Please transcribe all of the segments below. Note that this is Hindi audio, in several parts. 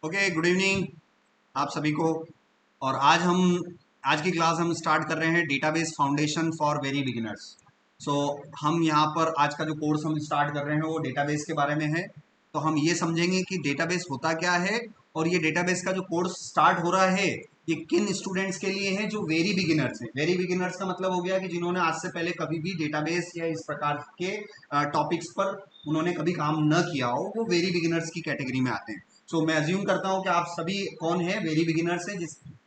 ओके, गुड इवनिंग आप सभी को। और आज की क्लास हम स्टार्ट कर रहे हैं database foundation for very beginners. So हम यहाँ पर आज का जो कोर्स हम स्टार्ट कर रहे हैं वो डेटाबेस के बारे में है। तो हम ये समझेंगे कि डेटाबेस होता क्या है, और ये डेटाबेस का जो कोर्स स्टार्ट हो रहा है ये किन स्टूडेंट्स के लिए है जो वेरी बिगिनर्स हैं। वेरी बिगिनर्स का मतलब हो गया कि जिन्होंने आज से पहले कभी भी डेटाबेस या इस प्रकार के टॉपिक्स पर उन्होंने कभी काम न किया हो, वो वेरी बिगिनर्स की कैटेगरी में आते हैं। सो मैं अज्यूम करता हूँ कि आप सभी कौन है, वेरी बिगिनर्स हैं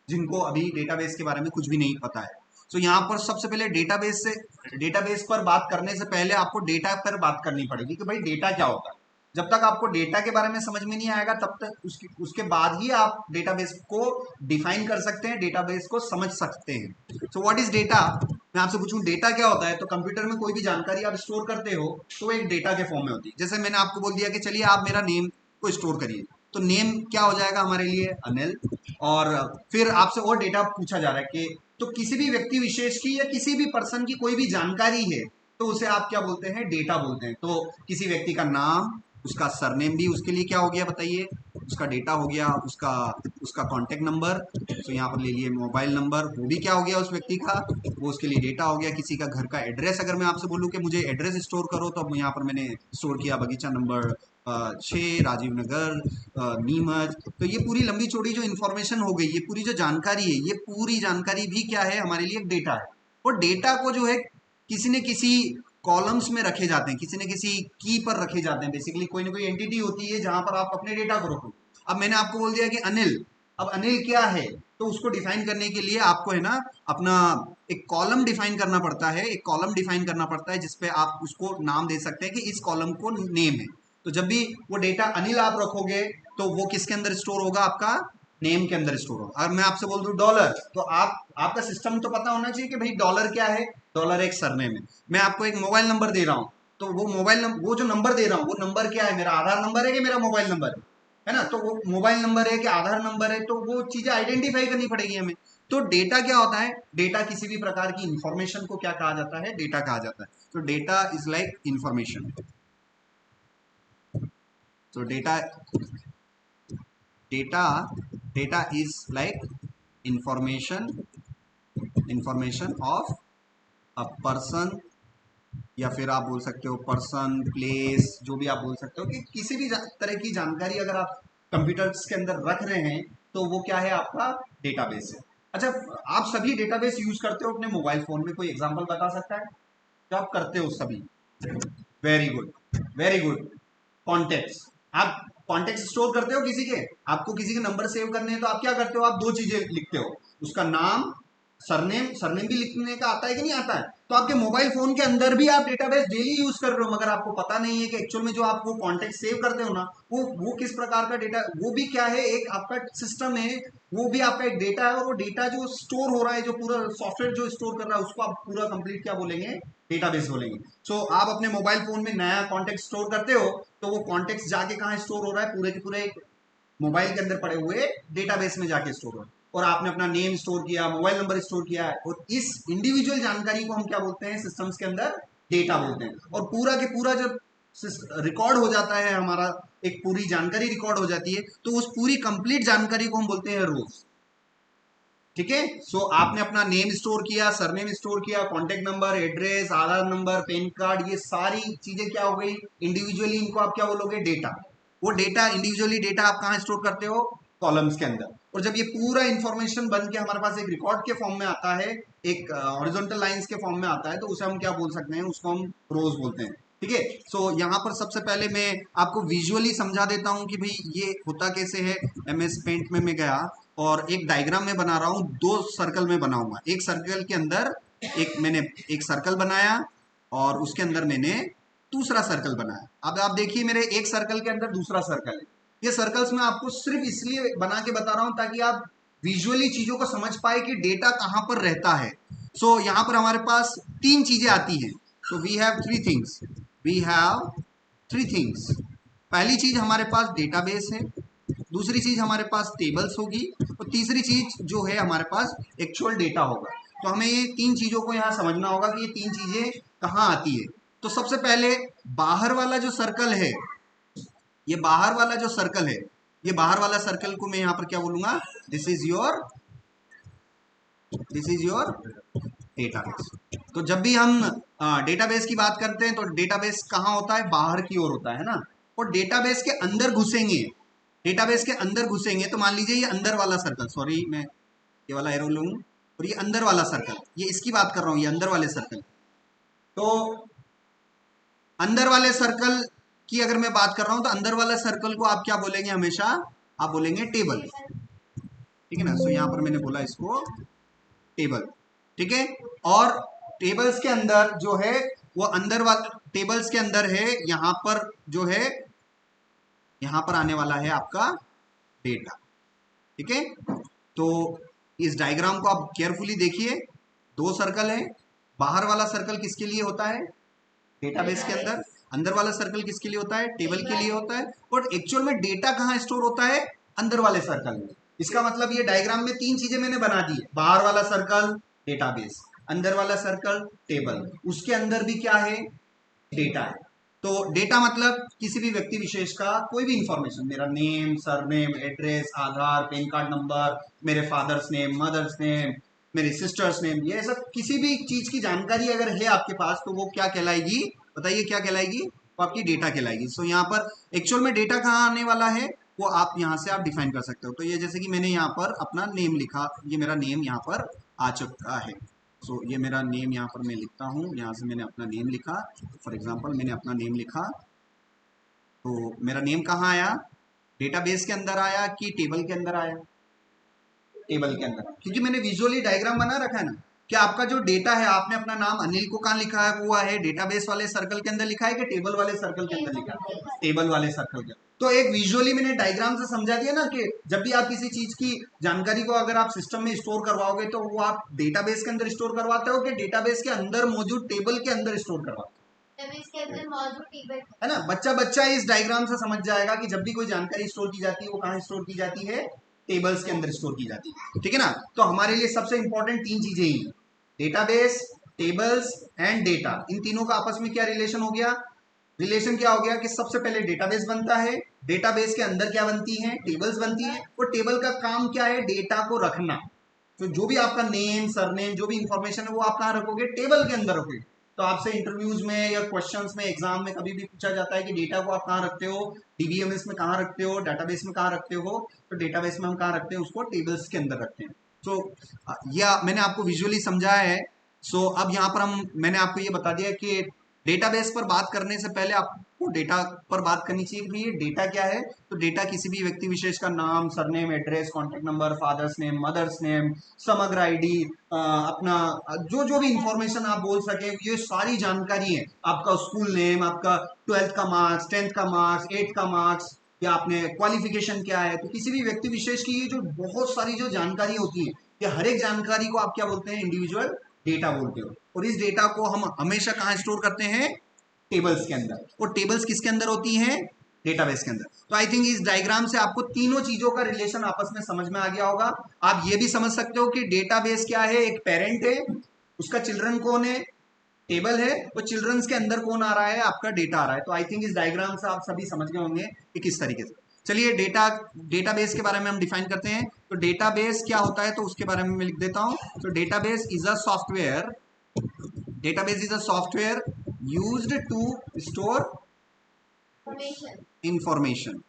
जिनको अभी डेटाबेस के बारे में कुछ भी नहीं पता है। तो यहाँ पर सबसे पहले डेटाबेस पर बात करने से पहले आपको डेटा पर बात करनी पड़ेगी कि भाई डेटा क्या होता है। जब तक आपको डेटा के बारे में समझ में नहीं आएगा तब तक उसके बाद ही आप डेटाबेस को डिफाइन कर सकते हैं, डेटाबेस को समझ सकते हैं। So what is data. मैं आपसे पूछूं डेटा क्या होता है, तो कंप्यूटर में कोई भी जानकारी आप स्टोर करते हो तो एक डेटा के फॉर्म में होती है। जैसे मैंने आपको बोल दिया कि चलिए आप मेरा नेम को स्टोर करिए, तो नेम क्या हो जाएगा हमारे लिए, अनिल। और फिर आपसे और डेटा पूछा जा रहा है कि तो किसी भी व्यक्ति विशेष की या किसी भी पर्सन की कोई भी जानकारी है तो उसे आप क्या बोलते हैं, डेटा बोलते हैं। तो किसी व्यक्ति का नाम, उसका सरनेम भी उसके लिए क्या हो गया बताइए, उसका डेटा हो गया। उसका उसका कांटेक्ट नंबर, तो यहाँ पर ले लिए मोबाइल नंबर, वो भी क्या हो गया उस व्यक्ति का, वो उसके लिए डेटा हो गया। किसी का घर का एड्रेस, अगर मैं आपसे बोलूँ कि मुझे एड्रेस स्टोर करो, तो अब यहाँ पर मैंने स्टोर किया बगीचा नंबर 6, राजीव नगर, नीमच। तो ये पूरी लंबी चौड़ी जो इन्फॉर्मेशन हो गई, ये पूरी जो जानकारी है, ये पूरी जानकारी भी क्या है, हमारे लिए एक डेटा है। और डेटा को जो है किसी न किसी कॉलम्स में रखे जाते हैं, किसी न किसी की पर रखे जाते हैं। बेसिकली कोई ना कोई एंटिटी होती है जहां पर आप अपने डेटा को रखो। अब मैंने आपको बोल दिया कि अनिल, अब अनिल क्या है, तो उसको डिफाइन करने के लिए आपको है ना अपना एक कॉलम डिफाइन करना पड़ता है, एक कॉलम डिफाइन करना पड़ता है जिसपे आप उसको नाम दे सकते हैं कि इस कॉलम को नेम है। तो जब भी वो डेटा अनिल आप रखोगे तो वो किसके अंदर स्टोर होगा, आपका नेम के अंदर स्टोर होगा। अगर मैं आपसे बोल दूं डॉलर, तो आपका सिस्टम तो पता होना चाहिए कि भाई डॉलर क्या है, डॉलर एक सरनेम है। मैं आपको एक मोबाइल नंबर दे रहा हूं, तो वो वो जो नंबर दे रहा हूं वो नंबर क्या है, मेरा आधार नंबर है कि मेरा मोबाइल नंबर है ना। तो वो मोबाइल नंबर है कि आधार नंबर है, तो वो चीजें आइडेंटिफाई करनी पड़ेगी हमें। तो डेटा क्या होता है, डेटा किसी भी प्रकार की इंफॉर्मेशन को क्या कहा जाता है, डेटा कहा जाता है। तो डेटा इज लाइक इंफॉर्मेशन। तो data data is like information, information of a person, या फिर आप बोल सकते हो पर्सन, प्लेस, जो भी आप बोल सकते हो कि किसी भी तरह की जानकारी अगर आप कंप्यूटर्स के अंदर रख रहे हैं तो वो क्या है, आपका डेटाबेस है। अच्छा, आप सभी डेटाबेस यूज करते हो अपने मोबाइल फोन में, कोई एग्जांपल बता सकता है जो आप करते हो सभी। Very good, very good. Contacts, आप कॉन्टेक्ट स्टोर करते हो किसी के, आपको किसी के नंबर सेव करने हैं तो आप क्या करते हो, आप दो चीजें लिखते हो, उसका नाम, सरनेम। सरनेम भी लिखने का आता है कि नहीं आता है। तो आपके मोबाइल फोन के अंदर भी आप डेटाबेस डेली यूज कर रहे हो, मगर आपको पता नहीं है कि एक्चुअल में जो आप वो कॉन्टेक्ट सेव करते हो ना, वो किस प्रकार का डेटा, वो भी क्या है, एक आपका सिस्टम है, वो भी आपका एक डेटा है। और वो डेटा जो स्टोर हो रहा है, जो पूरा सॉफ्टवेयर जो स्टोर कर रहा है, उसको आप पूरा कंप्लीट क्या बोलेंगे, डेटाबेस बोलेंगे। सो आप अपने मोबाइल फोन में नया कॉन्टेक्ट स्टोर करते हो, तो वो कॉन्टेक्ट जाके कहाँ स्टोर हो रहा है, पूरे के पूरे मोबाइल के अंदर पड़े हुए डेटाबेस में जाके स्टोर हो रहा है। और आपने अपना नेम स्टोर किया, मोबाइल नंबर स्टोर किया है, और इस इंडिविजुअल जानकारी को हम क्या बोलते हैं, सिस्टम्स के अंदर डेटा बोलते हैं। और पूरा के पूरा जब रिकॉर्ड हो जाता है हमारा, एक पूरी जानकारी रिकॉर्ड हो जाती है, तो उस पूरी कंप्लीट जानकारी को हम बोलते हैं रोज। ठीक है। सो आपने अपना नेम स्टोर किया, सरनेम स्टोर किया, कॉन्टेक्ट नंबर, एड्रेस, आधार नंबर, पैन कार्ड, ये सारी चीजें क्या हो गई इंडिविजुअली, इनको आप क्या बोलोगे, डेटा। वो डेटा इंडिविजुअली डेटा आप कहाँ स्टोर करते हो, कॉलम्स के अंदर। और जब ये पूरा इंफॉर्मेशन बन के हमारे पास एक रिकॉर्ड के फॉर्म में आता है, एक हॉरिजॉन्टल लाइंस के फॉर्म में आता है, तो उसे हम क्या बोल सकते हैं, उसको हम रोज बोलते हैं। ठीक है। सो यहाँ पर सबसे पहले मैं आपको विजुअली समझा देता हूँ कि भाई ये होता कैसे है। MS पेंट में मैं गया और एक डायग्राम में बना रहा हूँ, दो सर्कल में बनाऊंगा। एक सर्कल के अंदर मैंने एक सर्कल बनाया, और उसके अंदर मैंने दूसरा सर्कल बनाया। अब आप देखिए मेरे एक सर्कल के अंदर दूसरा सर्कल है। ये सर्कल्स मैं आपको सिर्फ इसलिए बना के बता रहा हूं ताकि आप विजुअली चीजों को समझ पाए कि डेटा कहां पर रहता है। सो यहां पर हमारे पास तीन चीजें आती हैं। So we have three things, we have three things. पहली चीज हमारे पास डेटाबेस है, दूसरी चीज हमारे पास टेबल्स होगी, और तीसरी चीज जो है हमारे पास एक्चुअल डेटा होगा। तो हमें ये तीन चीजों को यहाँ समझना होगा कि ये तीन चीजें कहाँ आती है। तो सबसे पहले बाहर वाला जो सर्कल है, ये बाहर वाला जो सर्कल है, ये बाहर वाला सर्कल को मैं यहाँ पर क्या बोलूंगा, दिस इज योर डेटाबेस। तो जब भी हम डेटाबेस की बात करते हैं तो डेटाबेस कहाँ होता है, बाहर की ओर होता है ना। और डेटाबेस के अंदर घुसेंगे, डेटाबेस के अंदर घुसेंगे तो मान लीजिए ये अंदर वाला सर्कल, सॉरी मैं ये वाला एरो लूँ, और ये अंदर वाला सर्कल, ये इसकी बात कर रहा हूँ, ये अंदर वाले सर्कल। तो अंदर वाले सर्कल की अगर मैं बात कर रहा हूँ तो अंदर वाला सर्कल को आप क्या बोलेंगे, हमेशा आप बोलेंगे टेबल, ठीक है ना। सो यहाँ पर मैंने बोला इसको टेबल, ठीक है। और टेबल्स के अंदर जो है वो अंदर वाला, टेबल्स के अंदर है यहाँ पर जो है, यहाँ पर आने वाला है आपका डेटा, ठीक है। तो इस डायग्राम को आप केयरफुली देखिए, दो सर्कल है, बाहर वाला सर्कल किसके लिए होता है, डेटाबेस के अंदर, अंदर वाला सर्कल किसके लिए होता है, टेबल के लिए होता है। और एक्चुअल में डेटा कहाँ स्टोर होता है, अंदर वाले सर्कल में। इसका मतलब ये डायग्राम में तीन चीजें मैंने बना दी है, बाहर वाला सर्कल डेटाबेस, अंदर वाला सर्कल टेबल, उसके अंदर भी क्या है, डेटा है। तो डेटा मतलब किसी भी व्यक्ति विशेष का कोई भी इंफॉर्मेशन, मेरा नेम, सरनेम, एड्रेस, आधार, पैन कार्ड नंबर, मेरे फादर्स नेम, मदर्स नेम, मेरी सिस्टर्स नेम, ये सब किसी भी चीज की जानकारी अगर है आपके पास तो वो क्या कहलाएगी, बताइए क्या कहलाएगी, वो आपकी डेटा कहलाएगी। सो यहाँ पर एक्चुअल में डेटा कहाँ आने वाला है वो आप यहाँ से आप डिफाइन कर सकते हो। तो ये जैसे कि मैंने यहाँ पर अपना नेम लिखा, ये मेरा नेम यहाँ पर आ चुका है। सो ये मेरा नेम यहाँ पर मैं लिखता हूँ, यहाँ से मैंने अपना नेम लिखा, फॉर एग्जांपल मैंने अपना नेम लिखा, तो मेरा नेम कहाँ आया, डेटाबेस के अंदर आया कि टेबल के अंदर आया, टेबल के अंदर, क्योंकि मैंने विजुअली डायग्राम बना रखा है ना कि आपका जो डेटा है, आपने अपना नाम अनिल को कहाँ लिखा है, हुआ है डेटाबेस वाले सर्कल के अंदर लिखा है कि टेबल वाले सर्कल के अंदर लिखा है, टेबल वाले सर्कल के। तो एक विजुअली मैंने डायग्राम से समझा दिया ना कि जब भी आप किसी चीज की जानकारी को अगर आप सिस्टम में स्टोर करवाओगे तो वो आप डेटाबेस के अंदर स्टोर करवाते हो कि डेटाबेस के अंदर मौजूद टेबल के अंदर स्टोर करवाते हो, इसके अंदर मौजूद टेबल है ना। बच्चा बच्चा इस डायग्राम से समझ जाएगा कि जब भी कोई जानकारी स्टोर की जाती है वो कहाँ स्टोर की जाती है, टेबल्स के अंदर स्टोर की जाती है, ठीक है ना। तो हमारे लिए सबसे इंपॉर्टेंट तीन चीजें ही, डेटाबेस, टेबल्स एंड डेटा, इन तीनों का आपस में क्या रिलेशन हो गया, रिलेशन क्या हो गया कि सबसे पहले डेटाबेस बनता है, डेटाबेस के अंदर क्या बनती है, टेबल्स बनती है, और टेबल का काम क्या है, डेटा को रखना। तो जो भी आपका नेम, सरनेम, जो भी इंफॉर्मेशन है वो आप कहाँ रखोगे, टेबल के अंदर रखोगे। तो आपसे इंटरव्यूज में या क्वेश्चंस में, एग्जाम में कभी भी पूछा जाता है कि डेटा को आप कहाँ रखते हो, डीबीएमएस में कहाँ रखते हो, डाटाबेस में कहाँ रखते हो, तो डेटाबेस में हम कहाँ रखते हैं, उसको टेबल्स के अंदर रखते हैं। तो यह मैंने आपको विजुअली समझाया है। सो अब यहाँ पर मैंने आपको ये बता दिया कि डेटाबेस पर बात करने से पहले आपको डेटा पर बात करनी चाहिए कि ये डेटा क्या है। तो डेटा किसी भी व्यक्ति विशेष का नाम, surname, address, contact number, father's name, mother's name, Samagra ID, अपना जो जो भी इंफॉर्मेशन आप बोल सके, ये सारी जानकारी है। आपका स्कूल नेम, आपका 12th का मार्क्स, 10th का मार्क्स, 8th का मार्क्स, या आपने क्वालिफिकेशन क्या है। तो किसी भी व्यक्ति विशेष की ये जो बहुत सारी जो जानकारी होती है, ये हर एक जानकारी को आप क्या बोलते हैं, इंडिविजुअल डेटा बोलते हो। और इस डेटा को हम हमेशा कहाँ स्टोर करते हैं, टेबल्स के अंदर। और टेबल्स किसके अंदर होती हैं, डेटाबेस के अंदर। तो आई थिंक इस डायग्राम से आपको तीनों चीजों का रिलेशन आपस में समझ में आ गया होगा। आप ये भी समझ सकते हो कि डेटाबेस क्या है, एक पेरेंट है, उसका चिल्ड्रन कौन है, टेबल है, और चिल्ड्रंस के अंदर कौन आ रहा है, आपका डेटा आ रहा है। तो आई थिंक इस डायग्राम से आप सभी समझ गए होंगे कि किस तरीके से। चलिए डेटाबेस के बारे में हम डिफाइन करते हैं। तो डेटाबेस क्या होता है तो उसके बारे में मैं लिख देता हूं। तो database is a software, database is a software used to store information.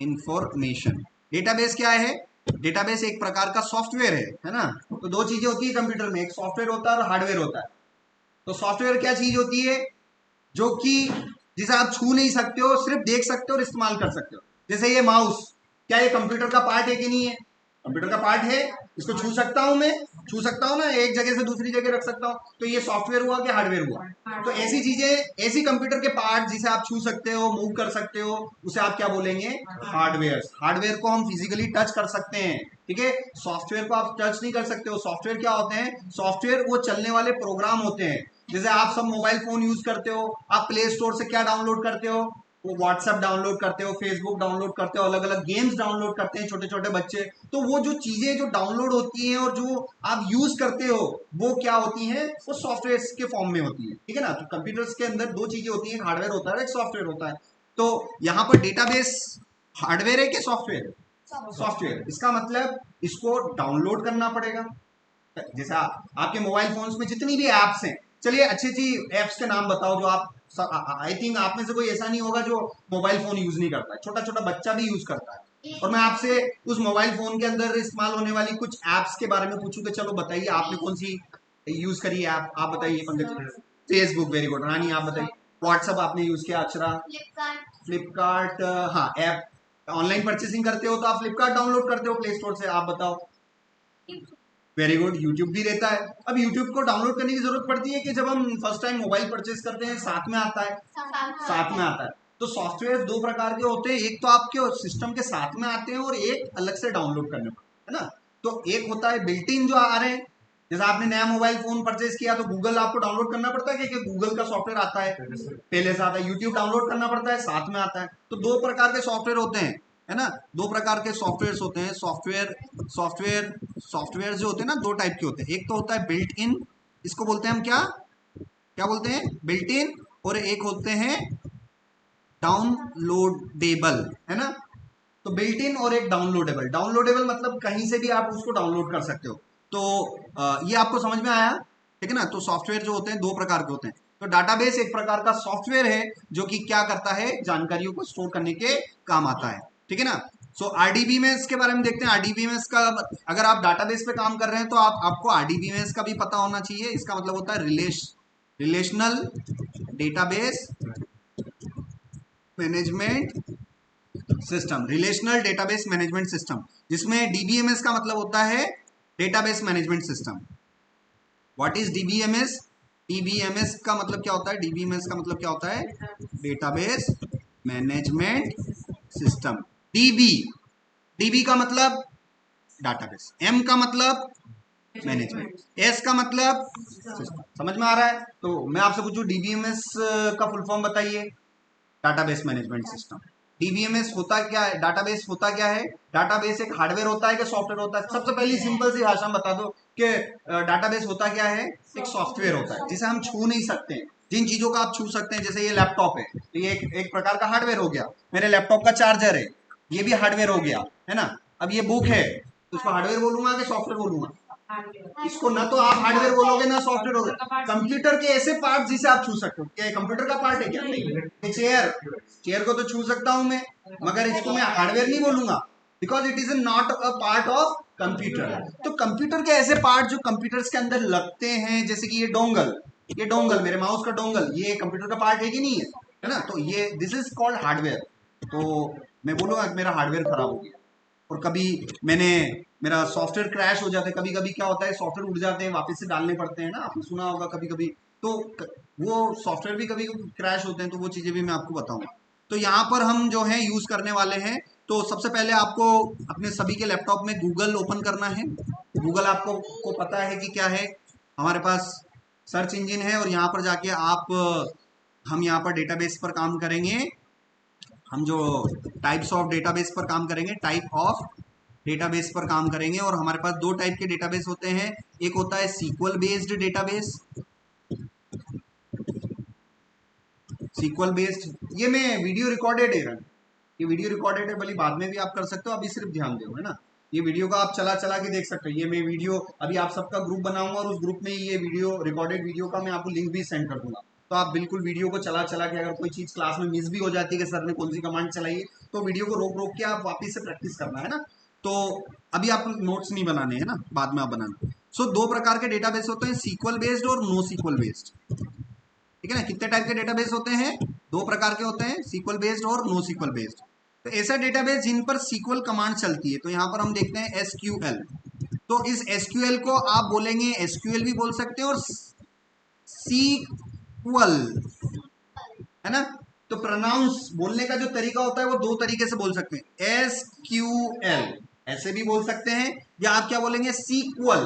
Information database क्या है, डेटाबेस एक प्रकार का सॉफ्टवेयर है ना। तो दो चीजें होती है कंप्यूटर में, एक सॉफ्टवेयर होता है और हार्डवेयर होता है। तो सॉफ्टवेयर क्या चीज होती है, जो कि जिसे आप छू नहीं सकते हो, सिर्फ देख सकते हो और इस्तेमाल कर सकते हो। जैसे ये माउस, क्या ये कंप्यूटर का पार्ट है कि नहीं है, कंप्यूटर का पार्ट है। इसको छू सकता हूं मैं, छू सकता हूं ना, एक जगह से दूसरी जगह रख सकता हूं। तो ये सॉफ्टवेयर हुआ कि हार्डवेयर हुआ। तो ऐसी चीजें, ऐसी कंप्यूटर के पार्ट जिसे आप छू सकते हो, मूव कर सकते हो, उसे आप क्या बोलेंगे, हार्डवेयर। हार्डवेयर को हम फिजिकली टच कर सकते हैं, ठीक है। सॉफ्टवेयर को आप टच नहीं कर सकते हो। सॉफ्टवेयर क्या होते हैं, सॉफ्टवेयर वो चलने वाले प्रोग्राम होते हैं। जैसे आप सब मोबाइल फोन यूज करते हो, आप प्ले स्टोर से क्या डाउनलोड करते हो, वो व्हाट्सएप डाउनलोड करते हो, फेसबुक डाउनलोड करते हो, अलग अलग गेम्स डाउनलोड करते हैं छोटे छोटे बच्चे। तो वो जो चीजें जो डाउनलोड होती हैं और जो आप यूज करते हो, वो क्या होती हैं, वो सॉफ्टवेयर के फॉर्म में होती है, ठीक है ना। तो कंप्यूटर्स के अंदर दो चीजें होती हैं, एक हार्डवेयर होता है, एक सॉफ्टवेयर होता है। तो यहाँ पर डेटाबेस हार्डवेयर है कि सॉफ्टवेयर? सॉफ्टवेयर। इसका मतलब इसको डाउनलोड करना पड़ेगा। जैसे आपके मोबाइल फोन्स में जितनी भी एप्स हैं, चलिए अच्छी अच्छी एप्स के नाम बताओ जो आप, आई थिंक आप में से कोई ऐसा नहीं होगा जो मोबाइल फोन यूज नहीं करता है, छोटा छोटा बच्चा भी यूज करता है। और मैं आपसे उस मोबाइल फोन के अंदर इस्तेमाल होने वाली कुछ एप्स के बारे में पूछूं कि चलो बताइए आपने कौन सी यूज करी है ऐप, आप बताइए Pankaj. Facebook, very good. Rani आप बताइए। व्हाट्सएप आपने यूज किया। अक्षरा? फ्लिपकार्ट, हाँ ऐप ऑनलाइन परचेसिंग करते हो तो आप फ्लिपकार्ट डाउनलोड करते हो प्ले स्टोर से। आप बताओ। Very good. यूट्यूब भी रहता है। अब यूट्यूब को डाउनलोड करने की जरूरत पड़ती है कि जब हम फर्स्ट टाइम मोबाइल परचेस करते हैं साथ में आता है? साथ में आता है। तो सॉफ्टवेयर दो प्रकार के होते हैं, एक तो आपके सिस्टम के साथ में आते हैं और एक अलग से डाउनलोड करने पड़ते हैं, है ना। तो एक होता है बिल्ट इन जो आ रहे हैं, जैसे आपने नया मोबाइल फोन परचेस किया तो गूगल आपको डाउनलोड करना पड़ता है कि गूगल का सॉफ्टवेयर आता है पहले से आता है। यूट्यूब डाउनलोड करना पड़ता है, साथ में आता है। तो दो प्रकार के सॉफ्टवेयर होते हैं, है ना। दो प्रकार के सॉफ्टवेयर होते हैं। सॉफ्टवेयर जो होते हैं ना, दो टाइप के होते हैं। एक तो होता है बिल्ट इन, इसको बोलते हैं हम क्या क्या बोलते हैं? Built in. और एक होते हैं डाउनलोडेबल, है ना। तो बिल्ट इन और एक डाउनलोडेबल। डाउनलोडेबल मतलब कहीं से भी आप उसको डाउनलोड कर सकते हो। तो ये आपको समझ में आया, ठीक है ना। तो सॉफ्टवेयर जो होते हैं दो प्रकार के होते हैं। तो डाटाबेस एक प्रकार का सॉफ्टवेयर है जो कि क्या करता है, जानकारियों को स्टोर करने के काम आता है, ठीक है ना। सो आरडीबीएमएस के बारे में देखते हैं। आरडीबीएमएस का, अगर आप डाटाबेस पे काम कर रहे हैं तो आपको आरडीबीएमएस का भी पता होना चाहिए। इसका मतलब होता है relational database management system. Relational database management system, जिसमें डीबीएमएस का मतलब होता है database management system. What is DBMS? DBMS का मतलब क्या होता है? डीबीएमएस का मतलब क्या होता है? Database management system. DB, dB का मतलब डाटाबेस, एम का मतलब मैनेजमेंट, एस का मतलब सिस्टम। समझ में आ रहा है? तो मैं आपसे पूछूं डीबीएमएस का फुल फॉर्म बताइए। Database management system. डीबीएमएस होता क्या है? डाटाबेस होता क्या है? डाटाबेस एक हार्डवेयर होता है कि सॉफ्टवेयर होता है? सबसे पहली सिंपल सी भाषा में बता दो कि डाटाबेस होता क्या है? एक सॉफ्टवेयर होता है जिसे हम छू नहीं सकते। जिन चीजों का आप छू सकते हैं, जैसे ये लैपटॉप है तो ये एक प्रकार का हार्डवेयर हो गया। मेरे लैपटॉप का चार्जर है, ये भी हार्डवेयर हो गया, है ना। अब ये बुक है तो उसको हार्डवेयर बोलूंगा कि सॉफ्टवेयर बोलूंगा? इसको ना तो आप हार्डवेयर बोलोगे ना सॉफ्टवेयर बोलोगे। कंप्यूटर के ऐसे पार्ट जिसे आप छू सकते हो, क्या कंप्यूटर का पार्ट है क्या? नहीं। चेयर, चेयर को तो छू सकता हूं मैं, मगर इसको मैं हार्डवेयर नहीं बोलूंगा, because it is not a part of computer. तो कंप्यूटर के ऐसे पार्ट जो कंप्यूटर्स के अंदर लगते हैं, जैसे कि ये डोंगल, ये डोंगल मेरे माउस का डोंगल, ये कंप्यूटर का पार्ट है कि नहीं है ना। तो ये दिस इज कॉल्ड हार्डवेयर। तो मैं बोलूंगा मेरा हार्डवेयर खराब हो गया, और कभी मेरा सॉफ्टवेयर क्रैश हो जाता है। कभी कभी क्या होता है, सॉफ्टवेयर उड़ जाते हैं, वापस से डालने पड़ते हैं ना, आपने सुना होगा कभी कभी। तो वो सॉफ्टवेयर भी कभी क्रैश होते हैं, तो वो चीजें भी मैं आपको बताऊंगा। तो यहाँ पर हम जो है यूज करने वाले हैं। तो सबसे पहले आपको अपने सभी के लैपटॉप में गूगल ओपन करना है। गूगल आपको पता है कि क्या है, हमारे पास सर्च इंजन है। और यहाँ पर जाके हम यहाँ पर डेटाबेस पर काम करेंगे। हम जो टाइप्स ऑफ डेटाबेस पर काम करेंगे, टाइप ऑफ डेटाबेस पर काम करेंगे। और हमारे पास दो टाइप के डेटाबेस होते हैं। एक होता है SQL based database. SQL based, ये मैं वीडियो रिकॉर्डेड है, ये वीडियो रिकॉर्डेड है, भले बाद में भी आप कर सकते हो, अभी सिर्फ ध्यान दो, है ना। ये वीडियो का आप चला चला के देख सकते हो। ये मैं वीडियो अभी आप सबका ग्रुप बनाऊंगा और उस ग्रुप में ये वीडियो रिकॉर्डेड वीडियो का मैं आपको लिंक भी सेंड कर दूंगा। तो आप बिल्कुल वीडियो को चला चला के, अगर कोई चीज क्लास में मिस भी हो जाती है कि सर ने कौन सी कमांड चलाई है, तो वीडियो को रोक रोक के आप वापिस से प्रैक्टिस करना, है ना। तो अभी आप नोट्स नहीं बनाने, है ना, बाद में आप बनाना। सो दो प्रकार के डेटाबेस होते हैं, सीक्वल बेस्ड और नो सीक्वल बेस्ड, ठीक है ना। कितने टाइप के डेटाबेस होते हैं? दो प्रकार के होते हैं, सीक्वल बेस्ड और नो सीक्वल बेस्ड। तो ऐसा डेटाबेस जिन पर सीक्वल कमांड चलती है, तो यहां पर हम देखते हैं एसक्यूएल। तो इस एसक्यूएल को आप बोलेंगे, एसक्यूएल भी बोल सकते हैं और सीक्वल, है ना। तो प्रोनाउंस बोलने का जो तरीका होता है वो दो तरीके से बोल सकते हैं। एसक्यूएल ऐसे भी बोल सकते हैं, या आप क्या बोलेंगे? सीक्वल।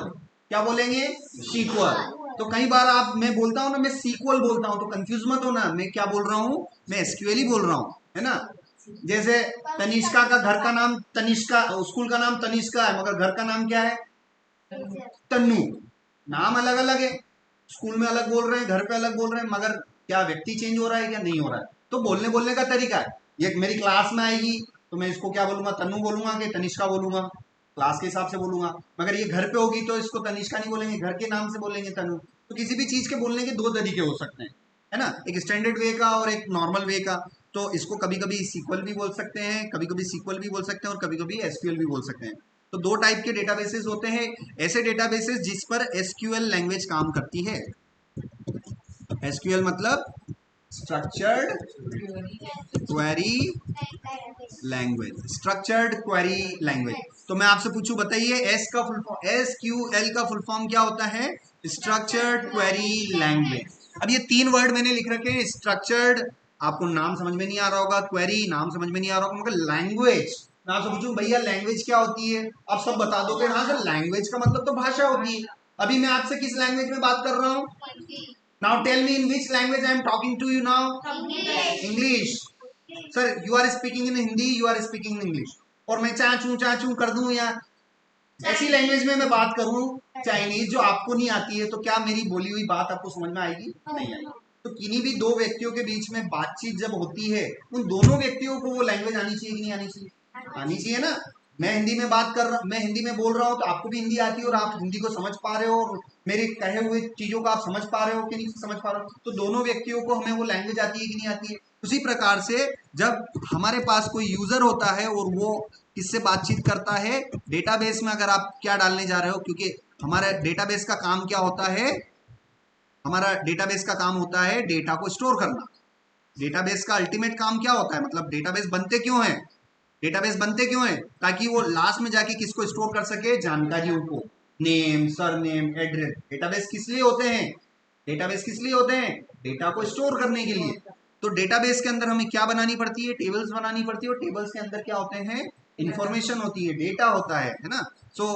क्या बोलेंगे? सीक्वल। तो कई बार आप, मैं बोलता हूं ना, मैं सीक्वल बोलता हूं, तो कंफ्यूज मत होना, मैं क्या बोल रहा हूं? मैं एसक्यूएल ही बोल रहा हूं, है ना। जैसे तनिष्का का घर का नाम तनिष्का, स्कूल का नाम तनिष्का है, मगर घर का नाम क्या है? तन्नू। नाम अलग अलग है, स्कूल में अलग बोल रहे हैं, घर पे अलग बोल रहे हैं, मगर क्या व्यक्ति चेंज हो रहा है? क्या नहीं हो रहा है? तो बोलने बोलने का तरीका है। ये मेरी क्लास में आएगी तो मैं इसको क्या बोलूंगा, तनु बोलूंगा कि तनिष्का बोलूंगा, क्लास के हिसाब से बोलूंगा। मगर ये घर पे होगी तो इसको तनिष्का नहीं बोलेंगे, घर के नाम से बोलेंगे तनु। तो किसी भी चीज के बोलने के दो तरीके हो सकते हैं, है ना, एक स्टैंडर्ड वे का और एक नॉर्मल वे का। तो इसको कभी कभी सीक्वल भी बोल सकते हैं, कभी कभी सीक्वल भी बोल सकते हैं, और कभी कभी एसक्यूएल भी बोल सकते हैं। तो दो टाइप के डेटाबेसेस होते हैं, ऐसे डेटाबेसेस जिस पर एसक्यूएल लैंग्वेज काम करती है। एसक्यूएल मतलब structured query language, structured query language. तो मैं आपसे पूछूं, बताइए एस क्यू एल का फुल फॉर्म क्या होता है? Structured query language. अब ये तीन वर्ड मैंने लिख रखे हैं, स्ट्रक्चर्ड आपको नाम समझ में नहीं आ रहा होगा, क्वेरी नाम समझ में नहीं आ रहा होगा, मगर लैंग्वेज मैं आपसे पूछूं भैया लैंग्वेज क्या होती है, आप सब बता दोगे हाँ सर लैंग्वेज का मतलब तो भाषा होती है। अभी मैं आपसे किस लैंग्वेज में बात कर रहा हूँ? Now tell me in which language I am talking to you now? English. Sir you are speaking in Hindi, you are speaking in English, और मैं चाचू कर दूं या ऐसी लैंग्वेज में मैं बात करूं चाइनीज जो आपको नहीं आती है, तो क्या मेरी बोली हुई बात आपको समझ में आएगी? नहीं आएगी। तो किन्हीं भी दो व्यक्तियों के बीच में बातचीत जब होती है, उन दोनों व्यक्तियों को वो लैंग्वेज आनी चाहिए कि नहीं आनी चाहिए? आनी चाहिए ना। मैं हिंदी में बात कर रहा, मैं हिंदी में बोल रहा हूँ तो आपको भी हिंदी आती है और आप हिंदी को समझ पा रहे हो, और मेरे कहे हुए चीजों को आप समझ पा रहे हो कि नहीं समझ पा रहे हो, तो दोनों व्यक्तियों को हमें वो लैंग्वेज आती है कि नहीं आती है? उसी प्रकार से जब हमारे पास कोई यूजर होता है और वो किससे बातचीत करता है, डेटाबेस में अगर आप क्या डालने जा रहे हो, क्योंकि हमारा डेटाबेस का काम क्या होता है, हमारा डेटाबेस का काम होता है डेटा को स्टोर करना। डेटाबेस का अल्टीमेट काम क्या होता है, मतलब डेटाबेस बनते क्यों है? डेटाबेस बनते क्यों है? ताकि वो लास्ट में जाके किसको स्टोर कर सके? जानकारियों को, नेम, सरनेम, एड्रेस। डेटाबेस किस लिए होते हैं? डेटाबेस किस लिए होते हैं? डेटा को स्टोर करने के लिए। तो डेटाबेस के अंदर हमें क्या बनानी पड़ती है? टेबल्स बनानी पड़ती है, और टेबल्स के अंदर क्या होते हैं? इंफॉर्मेशन होती है, डेटा होता है ना। सो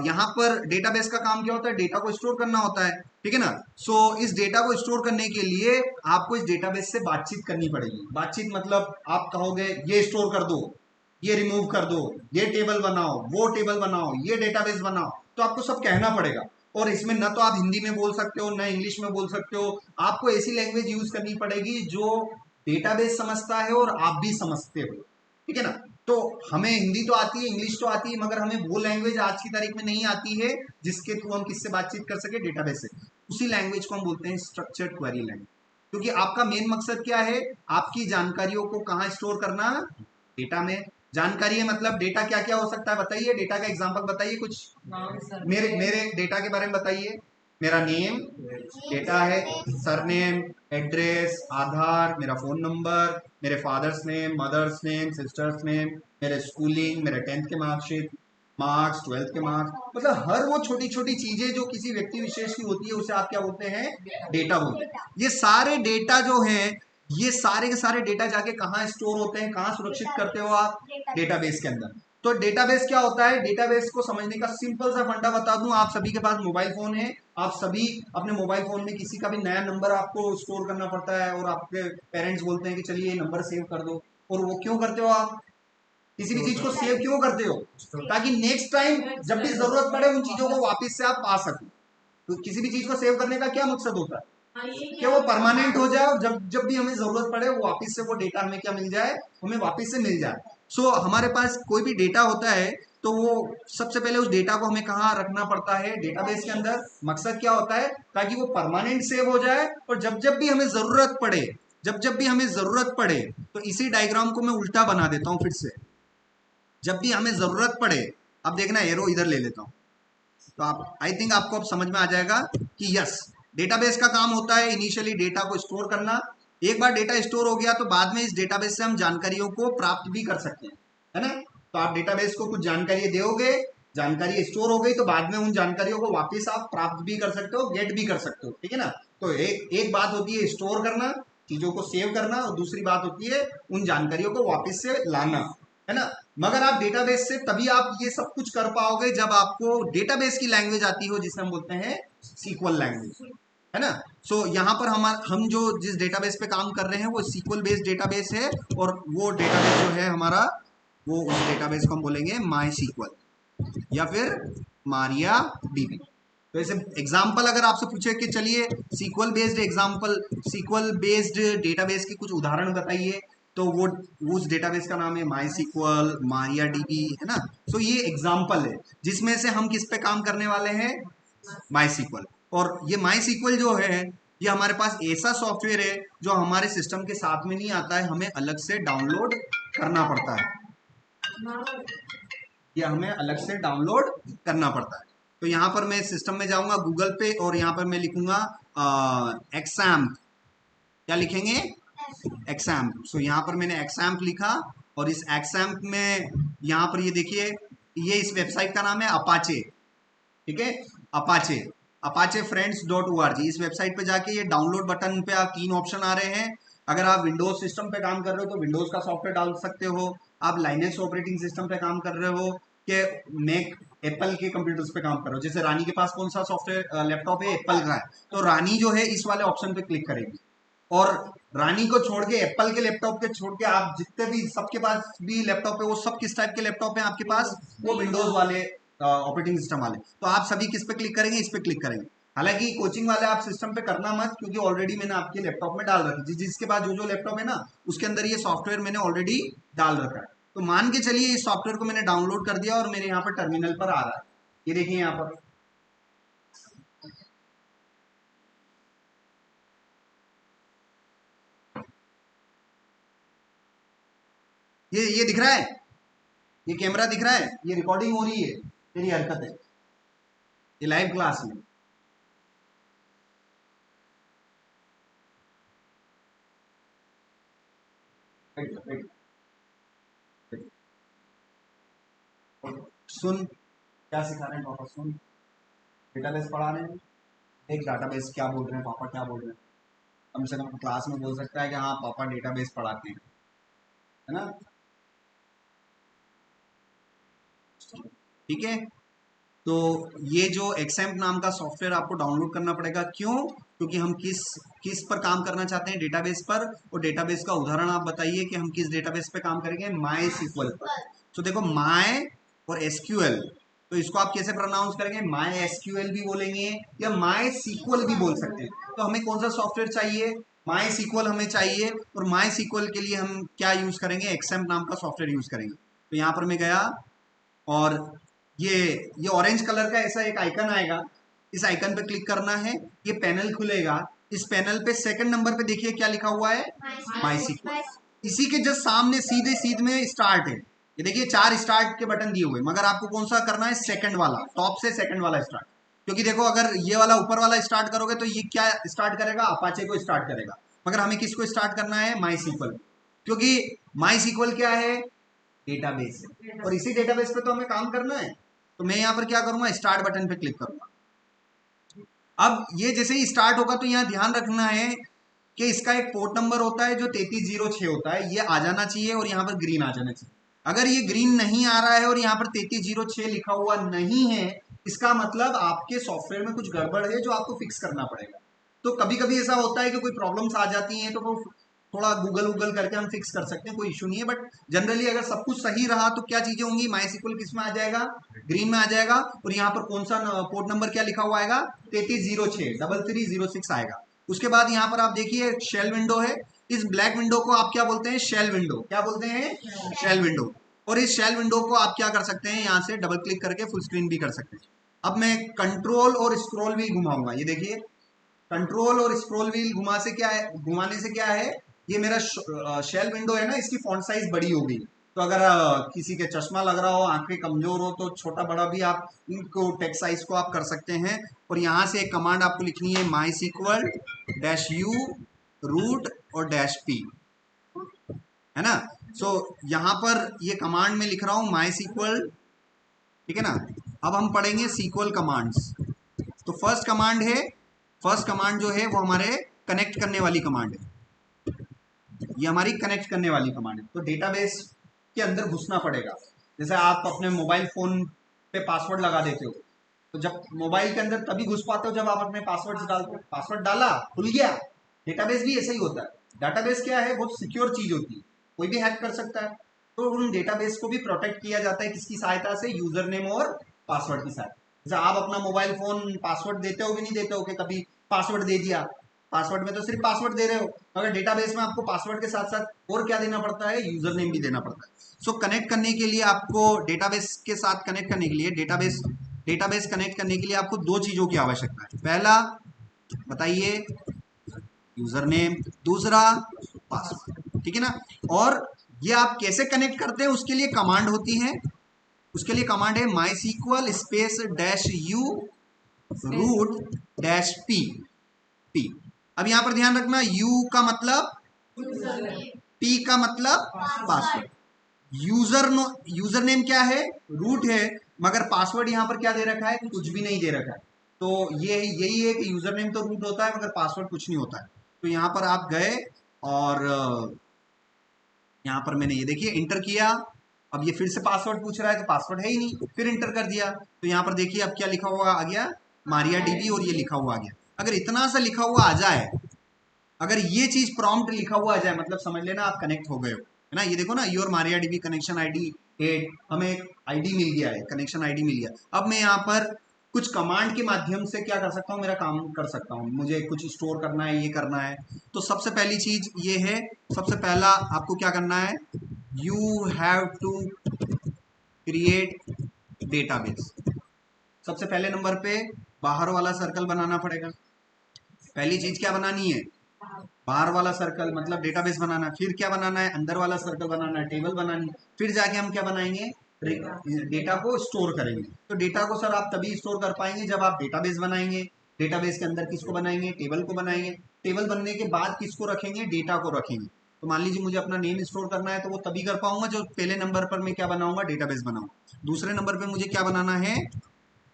यहाँ पर डेटाबेस का काम क्या होता है? डेटा को स्टोर करना होता है, ठीक है ना। सो इस डेटा को स्टोर करने के लिए आपको इस डेटाबेस से बातचीत करनी पड़ेगी। बातचीत मतलब आप कहोगे ये स्टोर कर दो, ये रिमूव कर दो, ये टेबल बनाओ, वो टेबल बनाओ, ये डेटाबेस बनाओ, तो आपको सब कहना पड़ेगा। और इसमें न तो आप हिंदी में बोल सकते हो, न इंग्लिश में बोल सकते हो, आपको ऐसी लैंग्वेज यूज करनी पड़ेगी जो डेटाबेस समझता है और आप भी समझते हो, ठीक है ना। तो हमें हिंदी तो आती है, इंग्लिश तो आती है, मगर हमें वो लैंग्वेज आज की तारीख में नहीं आती है जिसके थ्रू हम किससे बातचीत कर सके? डेटाबेस से। उसी लैंग्वेज को हम बोलते हैं स्ट्रक्चर्ड क्वेरी लैंग्वेज। क्योंकि आपका मेन मकसद क्या है? आपकी जानकारियों को कहाँ स्टोर करना? डेटा में। जानकारी है मतलब डेटा क्या क्या हो सकता है बताइए, डेटा का एग्जांपल बताइए कुछ। मेरे मेरे डेटा के बारे में बताइए। मेरा नेम डेटा है, सरनेम, एड्रेस, आधार, मेरा फोन नंबर, मेरे father's name, mother's name, sister's name, मेरे स्कूलिंग, मेरे 10th के मार्कशीट, मार्क्स, 12th के मार्क्स, मतलब हर वो छोटी छोटी चीजें जो किसी व्यक्ति विशेष की होती है उसे आप क्या बोलते हैं? डेटा बोलते हैं। ये सारे डेटा जो है, ये सारे के सारे डेटा जाके कहाँ स्टोर होते हैं, कहाँ सुरक्षित करते हो आप? डेटाबेस के अंदर। तो डेटाबेस क्या होता है? डेटाबेस को समझने का सिंपल सा फंडा बता दूं, आप सभी के पास मोबाइल फोन है, आप सभी अपने मोबाइल फोन में किसी का भी नया नंबर आपको स्टोर करना पड़ता है, और आपके पेरेंट्स बोलते हैं कि चलिए ये नंबर सेव कर दो। और वो क्यों करते हो आप? किसी भी चीज को सेव क्यों करते हो? ताकि नेक्स्ट टाइम जब भी जरूरत पड़े उन चीजों को वापस से आप पा सको। तो किसी भी चीज को सेव करने का क्या मकसद होता है? कि वो परमानेंट हो जाए, और जब जब भी हमें जरूरत पड़े वो वापस से वो डेटा हमें क्या मिल जाए? हमें वापस से मिल जाए। सो हमारे पास कोई भी डेटा होता है तो वो सबसे पहले उस डेटा को हमें कहाँ रखना पड़ता है? डेटाबेस के अंदर। मकसद क्या होता है? ताकि वो परमानेंट सेव हो जाए, और जब जब भी हमें जरूरत पड़े, जब जब भी हमें जरूरत पड़े, तो इसी डायग्राम को मैं उल्टा बना देता हूं फिर से। जब भी हमें जरूरत पड़े, अब देखना एरो इधर ले लेता हूं, तो आप आई थिंक आपको अब समझ में आ जाएगा कि यस, डेटाबेस का काम होता है इनिशियली डेटा को स्टोर करना। एक बार डेटा स्टोर हो गया तो बाद में इस डेटाबेस से हम जानकारियों को प्राप्त भी कर सकते हैं, है ना। तो आप डेटाबेस को कुछ जानकारी दोगे, जानकारी स्टोर हो गई तो बाद में उन जानकारियों को वापस आप प्राप्त भी कर सकते हो, गेट भी कर सकते हो, ठीक है ना। तो एक बात होती है स्टोर करना, चीजों को सेव करना, और दूसरी बात होती है उन जानकारियों को वापस से लाना, है ना। मगर आप डेटाबेस से तभी आप ये सब कुछ कर पाओगे जब आपको डेटाबेस की लैंग्वेज आती हो, जिसे हम बोलते हैं सीक्वल लैंग्वेज, है ना। सो यहाँ पर हम जो जिस डेटाबेस पे काम कर रहे हैं वो सीक्वल बेस्ड डेटाबेस है, और वो डेटाबेस जो है हमारा, वो उस डेटाबेस को हम बोलेंगे माई सीक्वल या फिर मारिया डीबी। तो ऐसे एग्जाम्पल अगर आपसे पूछे कि चलिए SQL based example, SQL based database की कुछ उदाहरण बताइए, तो वो उस डेटाबेस का नाम है माई सीक्वल, मारिया डीबी, है ना। तो ये एग्जाम्पल है जिसमें से हम किस पे काम करने वाले हैं, माई सीक्वल। और ये माई सीक्वल जो है ये हमारे पास ऐसा सॉफ्टवेयर है जो हमारे सिस्टम के साथ में नहीं आता है, हमें अलग से डाउनलोड करना पड़ता है। ये हमें अलग से डाउनलोड करना पड़ता है। तो यहाँ पर मैं सिस्टम में जाऊंगा गूगल पे और यहाँ पर मैं लिखूंगा एक्सैम्प। क्या लिखेंगे, एक्सैम्प। सो यहाँ पर मैंने एक्सैम्प लिखा और इस एक्सैम्प में यहाँ पर ये देखिए, ये इस वेबसाइट का नाम है अपाचे, ठीक है, अपाचे, अपाचे फ्रेंड्स .org। इस वेबसाइट पे जाके ये डाउनलोड बटन पे आप 3 ऑप्शन आ रहे हैं। अगर आप विंडोज सिस्टम पे काम कर रहे हो तो विंडोज का सॉफ्टवेयर डाल सकते हो, आप लाइनेक्स ऑपरेटिंग सिस्टम पे काम कर रहे हो कि मैक एप्पल के कंप्यूटर्स पे काम कर रहे हो। जैसे रानी के पास कौन सा सॉफ्टवेयर लैपटॉप है, एप्पल का है, तो रानी जो है इस वाले ऑप्शन पे क्लिक करेगी। और रानी को छोड़ के, एप्पल के लैपटॉप के छोड़ के आप जितने भी सबके पास भी लैपटॉप है वो सब किस टाइप के लैपटॉप है आपके पास, वो विंडोज वाले ऑपरेटिंग सिस्टम वाले। तो आप सभी किस पे क्लिक करेंगे, इस पे क्लिक करेंगे। हालांकि कोचिंग वाले आप सिस्टम पे करना मत, क्योंकि ऑलरेडी मैंने आपके लैपटॉप में डाल रखी, जिसके पास जो जो लैपटॉप है ना उसके अंदर ये सॉफ्टवेयर मैंने ऑलरेडी डाल रखा है। तो मान के चलिए इस सॉफ्टवेयर को मैंने डाउनलोड कर दिया और मेरे यहाँ पर टर्मिनल पर आ रहा है, ये देखिए यहाँ पर। ये दिख रहा है, ये कैमरा दिख रहा है, ये रिकॉर्डिंग हो रही है, मेरी हरकत है, ये लाइव क्लास में। सुन क्या सिखा रहे हैं पापा, सुन डेटाबेस पढ़ा रहे हैं, देख डेटाबेस क्या बोल रहे हैं पापा, क्या बोल रहे हैं। कम से कम क्लास में बोल सकता है कि हाँ पापा डेटाबेस पढ़ाते हैं, है ना। ठीक है, तो ये जो एक्सएम्प नाम का सॉफ्टवेयर आपको डाउनलोड करना पड़ेगा, क्यों, क्योंकि हम किस किस पर काम करना चाहते हैं, डेटाबेस पर। और डेटाबेस का उदाहरण आप बताइए कि हम किस डेटाबेस पे काम करेंगे, माई सीक्वल पर। तो देखो माई और एसक्यूएल, तो इसको आप कैसे प्रोनाउंस करेंगे, माई एसक्यूएल भी बोलेंगे या माई सीक्वल भी बोल सकते हैं। तो हमें कौन सा सॉफ्टवेयर चाहिए, माई सीक्वल हमें चाहिए। और माई सीक्वल के लिए हम क्या यूज करेंगे, एक्सएम्प नाम का सॉफ्टवेयर यूज करेंगे। तो यहाँ पर मैं गया और ये ये ऑरेंज कलर का ऐसा एक आइकन आएगा, इस आइकन पे क्लिक करना है, ये पैनल खुलेगा। इस पैनल पे सेकंड नंबर पे देखिए क्या लिखा हुआ है, माई सीक्वल। इसी के जस्ट सामने सीधे सीधे में स्टार्ट है, ये देखिए 4 स्टार्ट के बटन दिए हुए, मगर आपको कौन सा करना है, सेकंड वाला, टॉप से सेकंड वाला स्टार्ट। क्योंकि देखो अगर ये वाला ऊपर वाला स्टार्ट करोगे तो ये क्या स्टार्ट करेगा, अपाचे को स्टार्ट करेगा, मगर हमें किसको स्टार्ट करना है, माई सीक्वल। क्योंकि माई सीक्वल क्या है, डेटाबेस है, और इसी डेटाबेस पे तो हमें काम करना है। तो मैं यहाँ पर क्या करूंगा, स्टार्ट बटन पे क्लिक करूंगा। अब ये जैसे ही स्टार्ट होगा तो यहाँ ध्यान रखना है कि इसका एक पोर्ट नंबर होता है जो 3306 होता है, ये आ जाना चाहिए और यहाँ पर ग्रीन आ जाना चाहिए। अगर ये ग्रीन नहीं आ रहा है और यहाँ पर 3306 लिखा हुआ नहीं है, इसका मतलब आपके सॉफ्टवेयर में कुछ गड़बड़ है जो आपको फिक्स करना पड़ेगा। तो कभी कभी ऐसा होता है कि कोई प्रॉब्लम्स आ जाती हैं तो वो थोड़ा गूगल गूगल करके हम फिक्स कर सकते हैं, कोई इशू नहीं है। बट जनरली अगर सब कुछ सही रहा तो क्या चीजें होंगी, माई सीक्वल किस में आ जाएगा, ग्रीन में आ जाएगा। और यहाँ पर कौन सा पोर्ट नंबर क्या लिखा हुआ आएगा, 3306 3306 आएगा। उसके बाद यहाँ पर आप देखिए शेल विंडो है, इस ब्लैक विंडो को आप क्या बोलते हैं, शेल विंडो, क्या बोलते हैं, शेल विंडो। और इस शेल विंडो को आप क्या कर सकते हैं, यहाँ से डबल क्लिक करके फुल स्क्रीन भी कर सकते हैं। अब मैं कंट्रोल और स्क्रॉल व्हील घुमाऊंगा, ये देखिए कंट्रोल और स्क्रॉल व्हील घुमा से क्या है, घुमाने से क्या है, ये मेरा शेल विंडो है ना, इसकी फॉन्ट साइज बड़ी हो गई। तो अगर किसी के चश्मा लग रहा हो, आंखें कमजोर हो, तो छोटा बड़ा भी आप इनको टेक्स्ट साइज को आप कर सकते हैं। और यहाँ से एक कमांड आपको लिखनी है, माई सीक्वल -u रूट और -p, है ना। सो यहाँ पर ये कमांड में लिख रहा हूँ माई सीक्वल, ठीक है ना। अब हम पढ़ेंगे सीक्वल कमांड्स। तो फर्स्ट कमांड जो है वो हमारे कनेक्ट करने वाली कमांड है, ये हमारी कनेक्ट करने वाली कमांड है। तो डेटाबेस के अंदर घुसना पड़ेगा। जैसे आप अपने मोबाइल फोन पे पासवर्ड लगा देते हो, तो जब मोबाइल के अंदर तभी घुस पाते हो जब आप अपने पासवर्ड डालते हो, पासवर्ड डाला खुल गया। डेटाबेस भी ऐसा ही होता है। डेटाबेस क्या है, बहुत सिक्योर चीज होती है, कोई भी हैक कर सकता है। तो उन डेटाबेस को भी प्रोटेक्ट किया जाता है किसकी सहायता से, यूजर नेम और पासवर्ड की सहायता। जैसे आप अपना मोबाइल फोन पासवर्ड देते हो कि नहीं देते हो, कि कभी पासवर्ड दे दिया, पासवर्ड में तो सिर्फ पासवर्ड दे रहे हो, मगर डेटाबेस में आपको पासवर्ड के साथ साथ और क्या देना पड़ता है, यूजर नेम भी देना पड़ता है। सो कनेक्ट करने के लिए आपको डेटाबेस के साथ कनेक्ट करने के लिए डेटाबेस कनेक्ट करने के लिए आपको दो चीजों की आवश्यकता है। पहला बताइए, यूजर नेम, दूसरा पासवर्ड, ठीक है ना। और ये आप कैसे कनेक्ट करते हैं उसके लिए कमांड होती है, उसके लिए कमांड है MySQL space dash U root dash P P. अब यहां पर ध्यान रखना, यू का मतलब पी का मतलब पासवर्ड। यूजर नेम क्या है, रूट है, मगर पासवर्ड यहां पर क्या दे रखा है, कुछ भी नहीं दे रखा है। तो ये यही है कि यूजर नेम तो रूट होता है मगर पासवर्ड कुछ नहीं होता है। तो यहां पर आप गए और यहां पर मैंने ये देखिए इंटर किया, अब ये फिर से पासवर्ड पूछ रहा है, तो पासवर्ड है ही नहीं, फिर इंटर कर दिया, तो यहां पर देखिए अब क्या लिखा हुआ आ गया, मारिया डीबी, और ये लिखा हुआ आ गया। अगर इतना सा लिखा हुआ आ जाए, अगर ये चीज प्रॉम्प्ट लिखा हुआ आ जाए, मतलब समझ लेना आप कनेक्ट हो गए हो, है ना। ये देखो ना, your Maria dB connection ID 8, हमें एक आईडी मिल गया है, कनेक्शन आईडी मिल गया। अब मैं यहाँ पर कुछ कमांड के माध्यम से क्या कर सकता हूँ, मेरा काम कर सकता हूँ, मुझे कुछ स्टोर करना है, ये करना है। तो सबसे पहली चीज ये है, सबसे पहला आपको क्या करना है, you have to create database. सबसे पहले नंबर पे बाहर वाला सर्कल बनाना पड़ेगा। पहली चीज क्या बनानी है, बाहर वाला सर्कल, मतलब डेटाबेस बनाना है। फिर क्या बनाना है, अंदर वाला सर्कल बनाना है, टेबल बनानी है। फिर जाके हम क्या बनाएंगे, डेटा को स्टोर करेंगे। तो डेटा को सर आप तभी स्टोर कर पाएंगे जब आप डेटाबेस बनाएंगे। डेटाबेस के अंदर किसको बनाएंगे, टेबल को बनाएंगे। टेबल बनने के बाद किसको रखेंगे, डेटा को रखेंगे। तो मान लीजिए मुझे अपना नेम स्टोर करना है, तो वो तभी कर पाऊंगा जो पहले नंबर पर मैं क्या बनाऊंगा, डेटाबेस बनाऊंगा। दूसरे नंबर पे मुझे क्या बनाना है,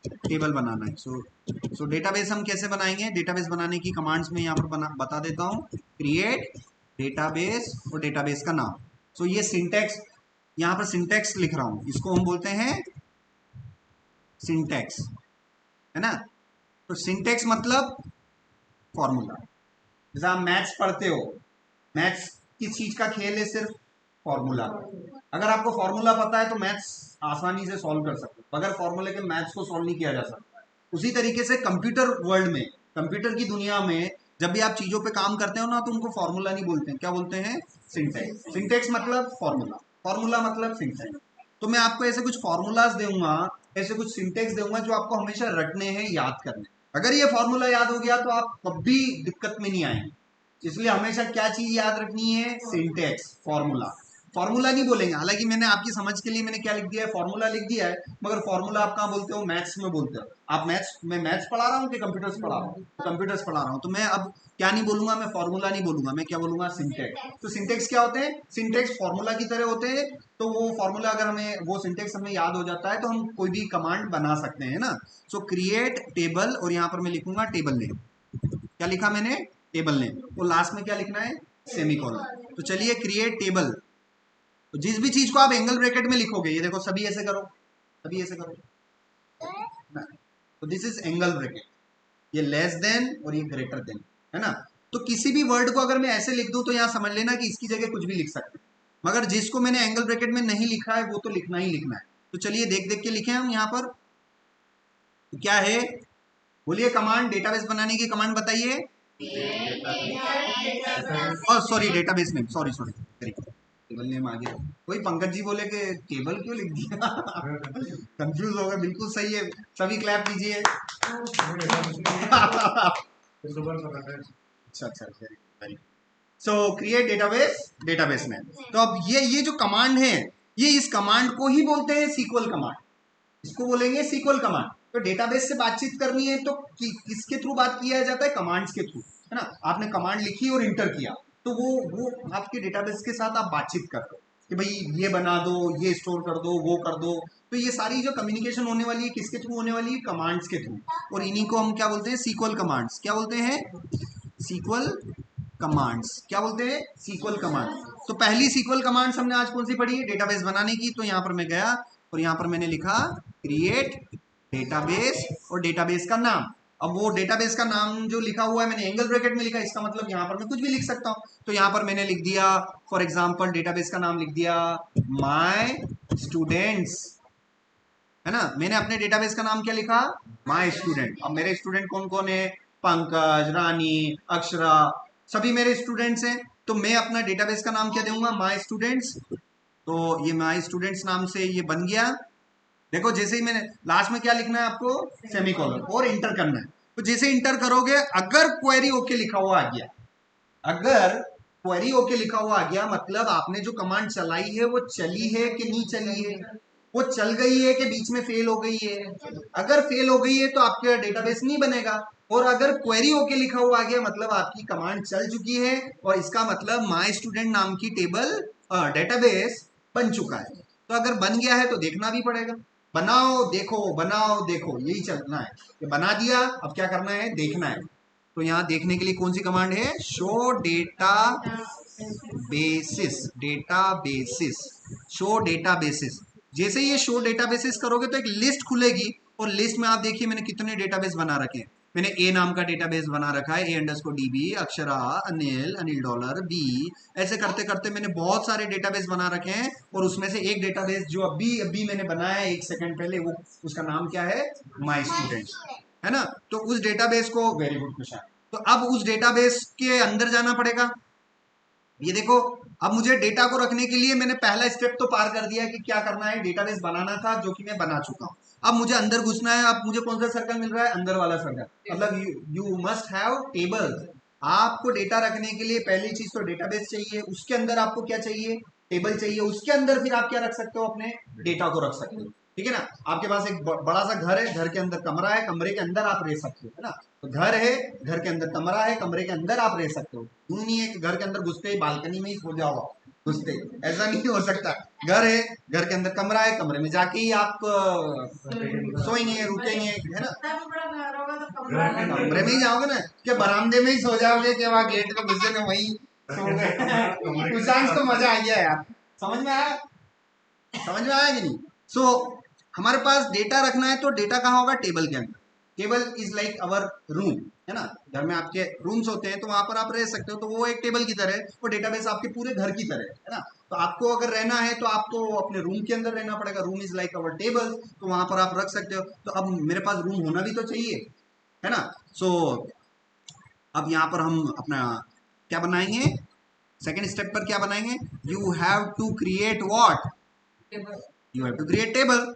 टेबल बनाना है। सो डेटाबेस हम कैसे बनाएंगे, डेटाबेस बनाने की कमांड्स में यहाँ पर बता देता हूँ, क्रिएट डेटाबेस और डेटाबेस का नाम। सो ये सिंटेक्स, यहाँ पर सिंटेक्स लिख रहा हूँ, इसको हम बोलते हैं सिंटेक्स, है ना। तो सिंटेक्स मतलब फॉर्मूला। जैसे आप मैथ्स पढ़ते हो, मैथ्स किस चीज का खेल है, सिर्फ फॉर्मूला। अगर आपको फॉर्मूला पता है तो मैथ्स आसानी से सॉल्व कर सकते हो, बगैर फॉर्मूले के मैथ्स को सॉल्व नहीं किया जा सकता। उसी तरीके से कंप्यूटर वर्ल्ड में, कंप्यूटर की दुनिया में जब भी आप चीजों पे काम करते हो ना, तो उनको फॉर्मूला नहीं बोलते हैं, क्या बोलते हैं, सिंटेक्स। सिंटेक्स मतलब फॉर्मूला, फॉर्मूला मतलब सिंटेक्स। तो मैं आपको ऐसे कुछ फॉर्मूलाज दूंगा, ऐसे कुछ सिंटेक्स दूंगा जो आपको हमेशा रटने हैं, याद करने। अगर ये फॉर्मूला याद हो गया तो आप कभी दिक्कत में नहीं आएंगे। इसलिए हमेशा क्या चीज याद रखनी है, सिंटेक्स, फॉर्मूला। फॉर्मूला नहीं बोलेंगे, हालांकि मैंने आपकी समझ के लिए मैंने क्या लिख दिया है, फॉर्मूला लिख दिया है, मगर फॉर्मूला आप कहाँ बोलते हो, मैथ्स में बोलते हो आप। मैथ्स, मैं मैथ्स पढ़ा रहा हूँ कि कंप्यूटर्स पढ़ा रहा हूँ, कंप्यूटर्स पढ़ा रहा हूँ। तो मैं अब क्या नहीं बोलूंगा, मैं फॉर्मूला नहीं बोलूंगा, मैं क्या बोलूंगा, सिंटेक्स। तो सिंटेक्स क्या होते हैं, सिंटेक्स फॉर्मूला की तरह होते हैं। तो वो फॉर्मूला अगर हमें, वो सिंटेक्स हमें याद हो जाता है तो हम कोई भी कमांड बना सकते हैं ना। सो क्रिएट टेबल, और यहाँ पर मैं लिखूंगा टेबल नेम। क्या लिखा मैंने, टेबल नेम। तो लास्ट में क्या लिखना है, सेमीकोलन। तो चलिए क्रिएट टेबल। तो जिस भी चीज को आप एंगल ब्रैकेट में लिखोगे, ये देखो सभी ऐसे करो, सभी ऐसे करो, तो दिस इज एंगल ब्रैकेट, ये लेस देन और ये ग्रेटर देन, है ना। तो किसी भी वर्ड को अगर मैं ऐसे लिख दूं तो यहां समझ लेना कि इसकी जगह कुछ भी लिख सकते हैं, मगर जिसको मैंने एंगल ब्रैकेट में नहीं लिखा है वो तो लिखना ही लिखना है। तो चलिए देख देख के लिखे हम यहाँ पर। तो क्या है, बोलिए कमांड, डेटाबेस बनाने की कमांड बताइए। और sorry, database name, sorry sorry, table name आ गया। कोई पंकज जी बोले कि टेबल क्यों लिख दिया कंफ्यूज हो गए, बिल्कुल सही है, सभी क्लैप कीजिए अच्छा अच्छा, वेरी वेरी। सो क्रिएट डेटाबेस, डेटाबेस नेम। तो अब ये जो कमांड है, ये इस कमांड को ही बोलते हैं सीक्वल कमांड, इसको बोलेंगे सीक्वल कमांड। तो डेटाबेस से बातचीत करनी है तो किसके थ्रू बात किया जाता है, कमांड्स के थ्रू, है ना। आपने कमांड लिखी और इंटर किया, तो वो आपके डेटाबेस के साथ आप बातचीत करते हो कि भाई ये बना दो, ये स्टोर कर दो, वो कर दो। तो ये सारी जो कम्युनिकेशन होने वाली है किसके थ्रू होने वाली है, कमांड्स के थ्रू। और इन्हीं को हम क्या बोलते हैं, सीक्वल कमांड्स। क्या बोलते हैं, सीक्वल कमांड्स। क्या बोलते हैं, सीक्वल कमांड। तो पहली सीक्वल कमांड्स हमने आज कौन सी पढ़ी है, डेटाबेस बनाने की। तो यहाँ पर मैं गया और यहाँ पर मैंने लिखा क्रिएट डेटाबेस और डेटाबेस का नाम। अब वो डेटाबेस का नाम जो लिखा हुआ है मैंने एंगल ब्रैकेट में लिखा, इसका मतलब यहाँ पर मैं कुछ भी लिख सकता हूँ। तो यहाँ पर मैंने लिख दिया, फॉर एग्जाम्पल डेटाबेस का नाम लिख दिया माय स्टूडेंट्स, है ना। मैंने अपने डेटाबेस का नाम क्या लिखा, माय स्टूडेंट। अब मेरे स्टूडेंट कौन कौन है, पंकज, रानी, अक्षरा, सभी मेरे स्टूडेंट्स हैं। तो मैं अपना डेटाबेस का नाम क्या दूंगा, माय स्टूडेंट्स। तो ये माय स्टूडेंट्स नाम से ये बन गया। देखो जैसे ही मैंने लास्ट में क्या लिखना है आपको, सेमीकोलन, और इंटर करना है। तो जैसे इंटर करोगे, अगर क्वेरी ओके लिखा हुआ आ गया, अगर क्वेरी ओके लिखा हुआ आ गया, मतलब आपने जो कमांड चलाई है वो चली है कि नहीं चली है, वो चल गई है कि बीच में फेल हो गई है। अगर फेल हो गई है तो आपका डेटाबेस नहीं बनेगा। और अगर क्वेरी ओके लिखा हुआ आ गया, मतलब आपकी कमांड चल चुकी है, और इसका मतलब माय स्टूडेंट नाम की टेबल डेटाबेस बन चुका है। तो अगर बन गया है तो देखना भी पड़ेगा। बनाओ देखो, बनाओ देखो, यही चलना है कि बना दिया, अब क्या करना है, देखना है। तो यहाँ देखने के लिए कौन सी कमांड है, show data basis, data basis, show data basis. जैसे ये शो डेटा बेसिस करोगे तो एक लिस्ट खुलेगी, और लिस्ट में आप देखिए मैंने कितने डेटाबेस बना रखे हैं। मैंने ए नाम का डेटाबेस बना रखा है, A_DB, Akshara, Anil, Anil dollar, B, ऐसे करते करते मैंने बहुत सारे डेटाबेस बना रखे हैं। और उसमें से एक डेटाबेस जो अभी अभी मैंने बनाया है 1 सेकंड पहले, वो उसका नाम क्या है, माय स्टूडेंट्स, है ना। तो उस डेटाबेस को, वेरी गुड क्वेश्चन, तो अब उस डेटाबेस के अंदर जाना पड़ेगा। ये देखो, अब मुझे डेटा को रखने के लिए मैंने पहला स्टेप तो पार कर दिया कि क्या करना है, डेटाबेस बनाना था, जो कि मैं बना चुका हूं। अब मुझे अंदर घुसना है। अब मुझे कौन सा सर्कल मिल रहा है, अंदर वाला सर्कल, मतलब यू मस्ट हैव टेबल। आपको डेटा रखने के लिए पहली चीज तो डेटाबेस चाहिए, उसके अंदर आपको क्या चाहिए, टेबल चाहिए, उसके अंदर फिर आप क्या रख सकते हो, अपने डेटा को रख सकते हो। ठीक है ना। आपके पास एक बड़ा सा घर है, घर के अंदर कमरा है, कमरे के अंदर आप रह सकते हो, है ना। तो घर है, घर के अंदर कमरा है, कमरे के अंदर आप रह सकते हो। यूं नहीं है कि घर के अंदर घुसते ही बालकनी में ही सो जाओ, घुसते, ऐसा नहीं हो सकता। घर है, घर के अंदर कमरा है, कमरे में जाके ही आप सोएंगे, रुकेंगे, है ना। कमरे में ही जाओगे ना, क्या बरामदे में ही सो जाओगे, कि वहां गेट पे घुसे ना वही सो गए। उस तो मजा आ गया यार, समझ में आया, समझ में आया कि नहीं। सो हमारे पास डेटा रखना है, तो डेटा कहाँ होगा, टेबल के अंदर। Table is like our room, है ना। घर में आपके रूम्स होते हैं, तो वहां पर आप रह सकते हो, तो वो एक टेबल की तरह है, वो डेटाबेस आपके पूरे घर की तरह है ना। तो आपको अगर रहना है तो आपको अपने रूम के अंदर रहना पड़ेगा। Room is like our table, तो वहां पर आप रख सकते हो। तो अब मेरे पास रूम होना भी तो चाहिए, है ना। सो अब यहाँ पर हम अपना क्या बनाएंगे, सेकेंड स्टेप पर क्या बनाएंगे, you have to create what, you have to create table.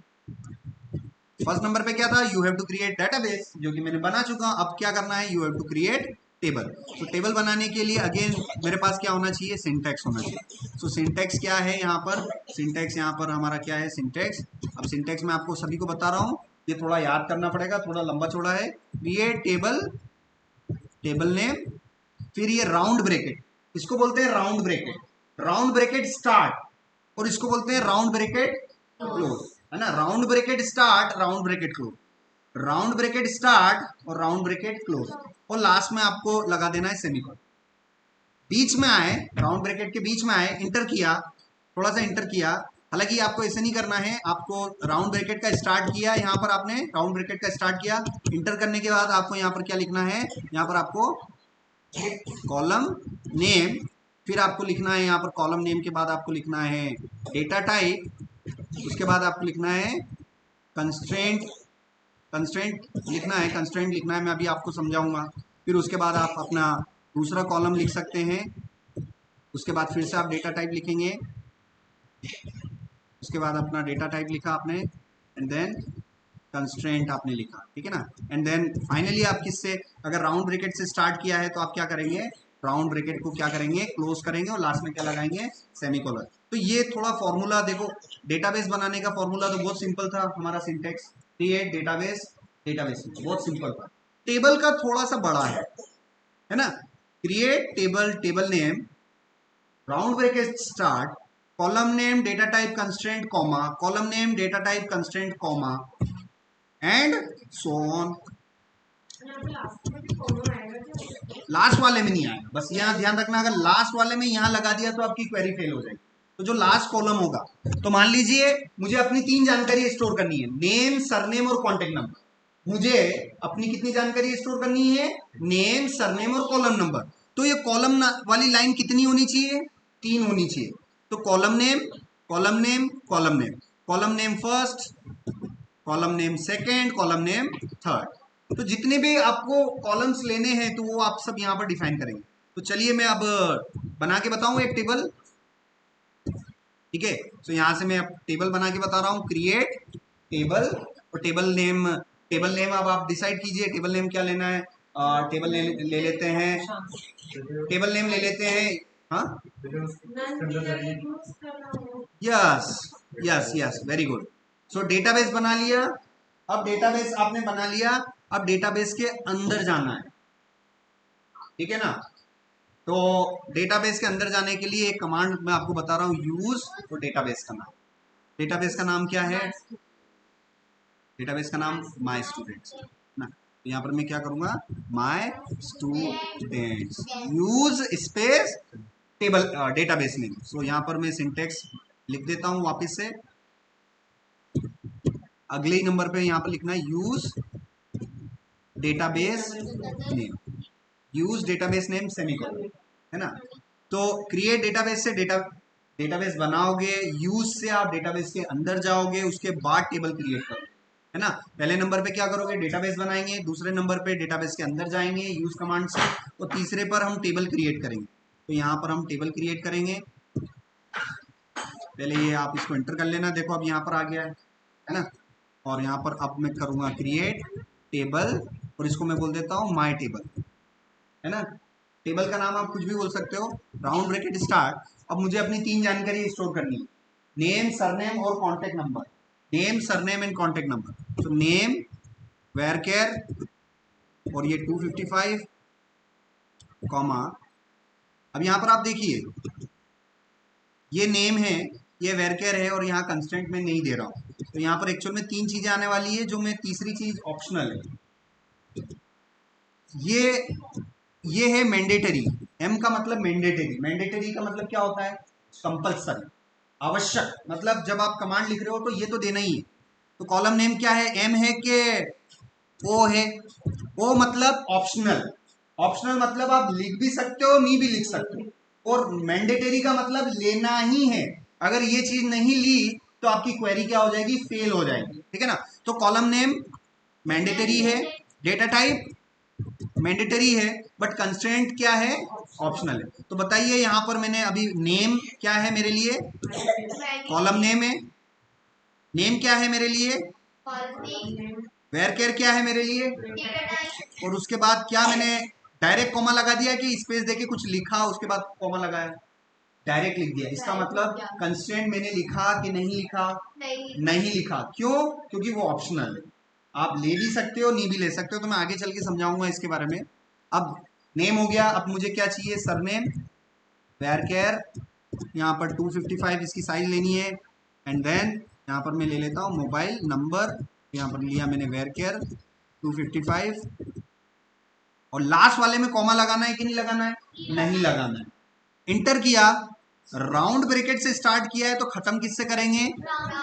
First number पे क्या था, you have to create database, जो कि मैंने बना चुका हूं। अब क्या करना है, you have to create table. तो टेबल बनाने के लिए अगेन मेरे पास क्या होना चाहिए, सिंटैक्स होना चाहिए। सो सिंटैक्स क्या है यहाँ पर, सिंटैक्स यहाँ पर हमारा क्या है, सिंटैक्स। अब सिंटैक्स मैं आपको सभी को बता रहा हूँ, ये थोड़ा याद करना पड़ेगा, थोड़ा लंबा चौड़ा है। क्रिएट टेबल, टेबल नेम, फिर ये राउंड ब्रेकेट, इसको बोलते हैं round bracket, round bracket start, और इसको बोलते हैं राउंड ब्रेकेट क्लोज, है ना। Round bracket start, round bracket close, round bracket start और राउंड ब्रेकेट क्लोज, और लास्ट में आपको लगा देना है सेमीकोलन। बीच में आए, राउंड ब्रेकेट के बीच में आए, इंटर किया, थोड़ा सा इंटर किया। हालांकि आपको ऐसे नहीं करना है, आपको राउंड ब्रेकेट का स्टार्ट किया, यहाँ पर आपने राउंड ब्रेकेट का स्टार्ट किया, इंटर करने के बाद आपको यहाँ पर क्या लिखना है, यहाँ पर आपको कॉलम नेम, फिर आपको लिखना है यहाँ पर कॉलम नेम के बाद आपको लिखना है डेटा टाइप, उसके बाद आपको लिखना है कंस्ट्रेंट, कंस्ट्रेंट लिखना है, कंस्ट्रेंट लिखना है, मैं अभी आपको समझाऊंगा। फिर उसके बाद आप अपना दूसरा कॉलम लिख सकते हैं, उसके बाद फिर से आप डेटा टाइप लिखेंगे, उसके बाद अपना डेटा टाइप लिखा आपने, एंड देन कंस्ट्रेंट आपने लिखा, ठीक है ना। एंड देन फाइनली आप किससे, अगर राउंड ब्रैकेट से स्टार्ट किया है तो आप क्या करेंगे, राउंड ब्रैकेट को क्या करेंगे, क्लोज करेंगे, और लास्ट में क्या लगाएंगे, सेमीकोलन। तो ये थोड़ा फॉर्मूला देखो, डेटाबेस बनाने का फॉर्मूला तो बहुत सिंपल था हमारा, सिंटेक्स क्रिएट डेटाबेस, डेटाबेस बहुत सिंपल था। टेबल का थोड़ा सा बड़ा है ना। Create table, table name, round bracket start, column name data type constraint comma, column name data type constraint comma, and so on। Last वाले में नहीं आएगा, बस यहाँ ध्यान रखना, अगर लास्ट वाले में यहाँ लगा दिया तो आपकी क्वेरी फेल हो जाएगी। तो जो लास्ट कॉलम होगा, तो मान लीजिए मुझे अपनी 3 जानकारी स्टोर करनी है, नेम, सरनेम और कॉन्टेक्ट नंबर। मुझे अपनी कितनी जानकारी स्टोर करनी है, नेम, सरनेम और कॉलम नंबर। तो ये कॉलम वाली लाइन कितनी होनी चाहिए, 3 होनी चाहिए। तो column name, column name, column name, column name first, column name second, column name third. तो जितने भी आपको कॉलम्स लेने हैं तो वो आप सब यहाँ पर डिफाइन करेंगे। तो चलिए मैं अब बना के बताऊं एक टेबल, ठीक है। तो यहाँ से मैं अब टेबल बना के बता रहा हूँ, क्रिएट टेबल, और टेबल नेम अब आप डिसाइड कीजिए टेबल नेम क्या लेना है। टेबल ले लेते हैं, टेबल नेम ले लेते हैं, हाँ, yes yes yes, very good. सो डेटाबेस बना लिया। अब डेटाबेस आपने बना लिया, अब डेटाबेस के अंदर जाना है, ठीक है ना। तो डेटाबेस के अंदर जाने के लिए एक कमांड मैं आपको बता रहा हूँ, यूज, और डेटाबेस का नाम, डेटाबेस का नाम क्या है, डेटाबेस का नाम माई स्टूडेंट्स ना। तो यहाँ पर मैं क्या करूंगा, my students, use space table database name. So यहाँ पर मैं सिंटेक्स लिख देता हूँ वापस से, अगले ही नंबर पे यहाँ पर लिखना है use database name, use database name semicolon, है ना। तो क्रिएट डेटाबेस से डेटाबेस बनाओगे, यूज से आप डेटाबेस के अंदर जाओगे, उसके बाद टेबल क्रिएट करोगे, है ना। पहले नंबर पे क्या करोगे, डेटाबेस बनाएंगे, दूसरे नंबर पे डेटाबेस के अंदर जाएंगे यूज कमांड से, और तीसरे पर हम टेबल क्रिएट करेंगे। तो यहाँ पर हम टेबल क्रिएट करेंगे, पहले ये आप इसको एंटर कर लेना, देखो अब यहाँ पर आ गया है ना। और यहाँ पर अब मैं करूँगा क्रिएट टेबल, और इसको मैं बोल देता हूँ माई टेबल, है ना। टेबल का नाम आप कुछ भी बोल सकते हो, राउंड ब्रैकेट स्टार्ट। अब मुझे अपनी 3 जानकारी स्टोर करनी है, नेम, सरनेम और contact number, name, surname and contact number. तो नेम वेर केयर, और ये 255 कॉमा, अब यहाँ पर आप देखिए ये नेम है, ये वेर केयर है, और यहाँ कंस्टेंट में नहीं दे रहा हूँ। तो यहाँ पर एक्चुअल में 3 चीजें आने वाली है, जो मैं तीसरी चीज ऑप्शनल है। ये है मैंडेटरी, एम का मतलब मैंडेटरी, मैंडेटरी का मतलब क्या होता है, कंपल्सरी, आवश्यक, मतलब जब आप कमांड लिख रहे हो तो ये तो देना ही है। तो कॉलम नेम क्या है, एम है कि ओ है, ओ मतलब ऑप्शनल, ऑप्शनल मतलब आप लिख भी सकते हो, नहीं भी लिख सकते हो, और मैंडेटरी का मतलब लेना ही है, अगर ये चीज नहीं ली तो आपकी क्वेरी क्या हो जाएगी, फेल हो जाएगी, ठीक है ना। तो कॉलम नेम मैंडेटरी है, डेटा टाइप मैंडेटरी है, बट कंस्ट्रेंट क्या है, ऑप्शनल है। तो बताइए यहाँ पर मैंने अभी नेम क्या है मेरे लिए, कॉलम नेम है, नेम क्या है मेरे लिए, वेयर केयर क्या है मेरे लिए, और उसके बाद क्या मैंने डायरेक्ट कॉमा लगा दिया कि स्पेस देके कुछ लिखा उसके बाद कॉमा लगाया, डायरेक्ट लिख दिया। इसका मतलब कंस्ट्रेंट मैंने लिखा कि नहीं लिखा, नहीं लिखा, क्यों, क्योंकि वो ऑप्शनल है, आप ले भी सकते हो, नहीं भी ले सकते हो, तो मैं आगे चल के समझाऊंगा इसके बारे में। अब नेम हो गया, अब मुझे क्या चाहिए, सरनेम, वेयर केयर, यहाँ पर 255 इसकी साइज लेनी है, एंड देन यहाँ पर मैं ले लेता हूँ मोबाइल नंबर, यहाँ पर लिया मैंने वेयर केयर 255, और लास्ट वाले में कॉमा लगाना है कि नहीं लगाना है, नहीं लगाना है। इंटर किया, राउंड ब्रैकेट से स्टार्ट किया है तो खत्म किससे करेंगे,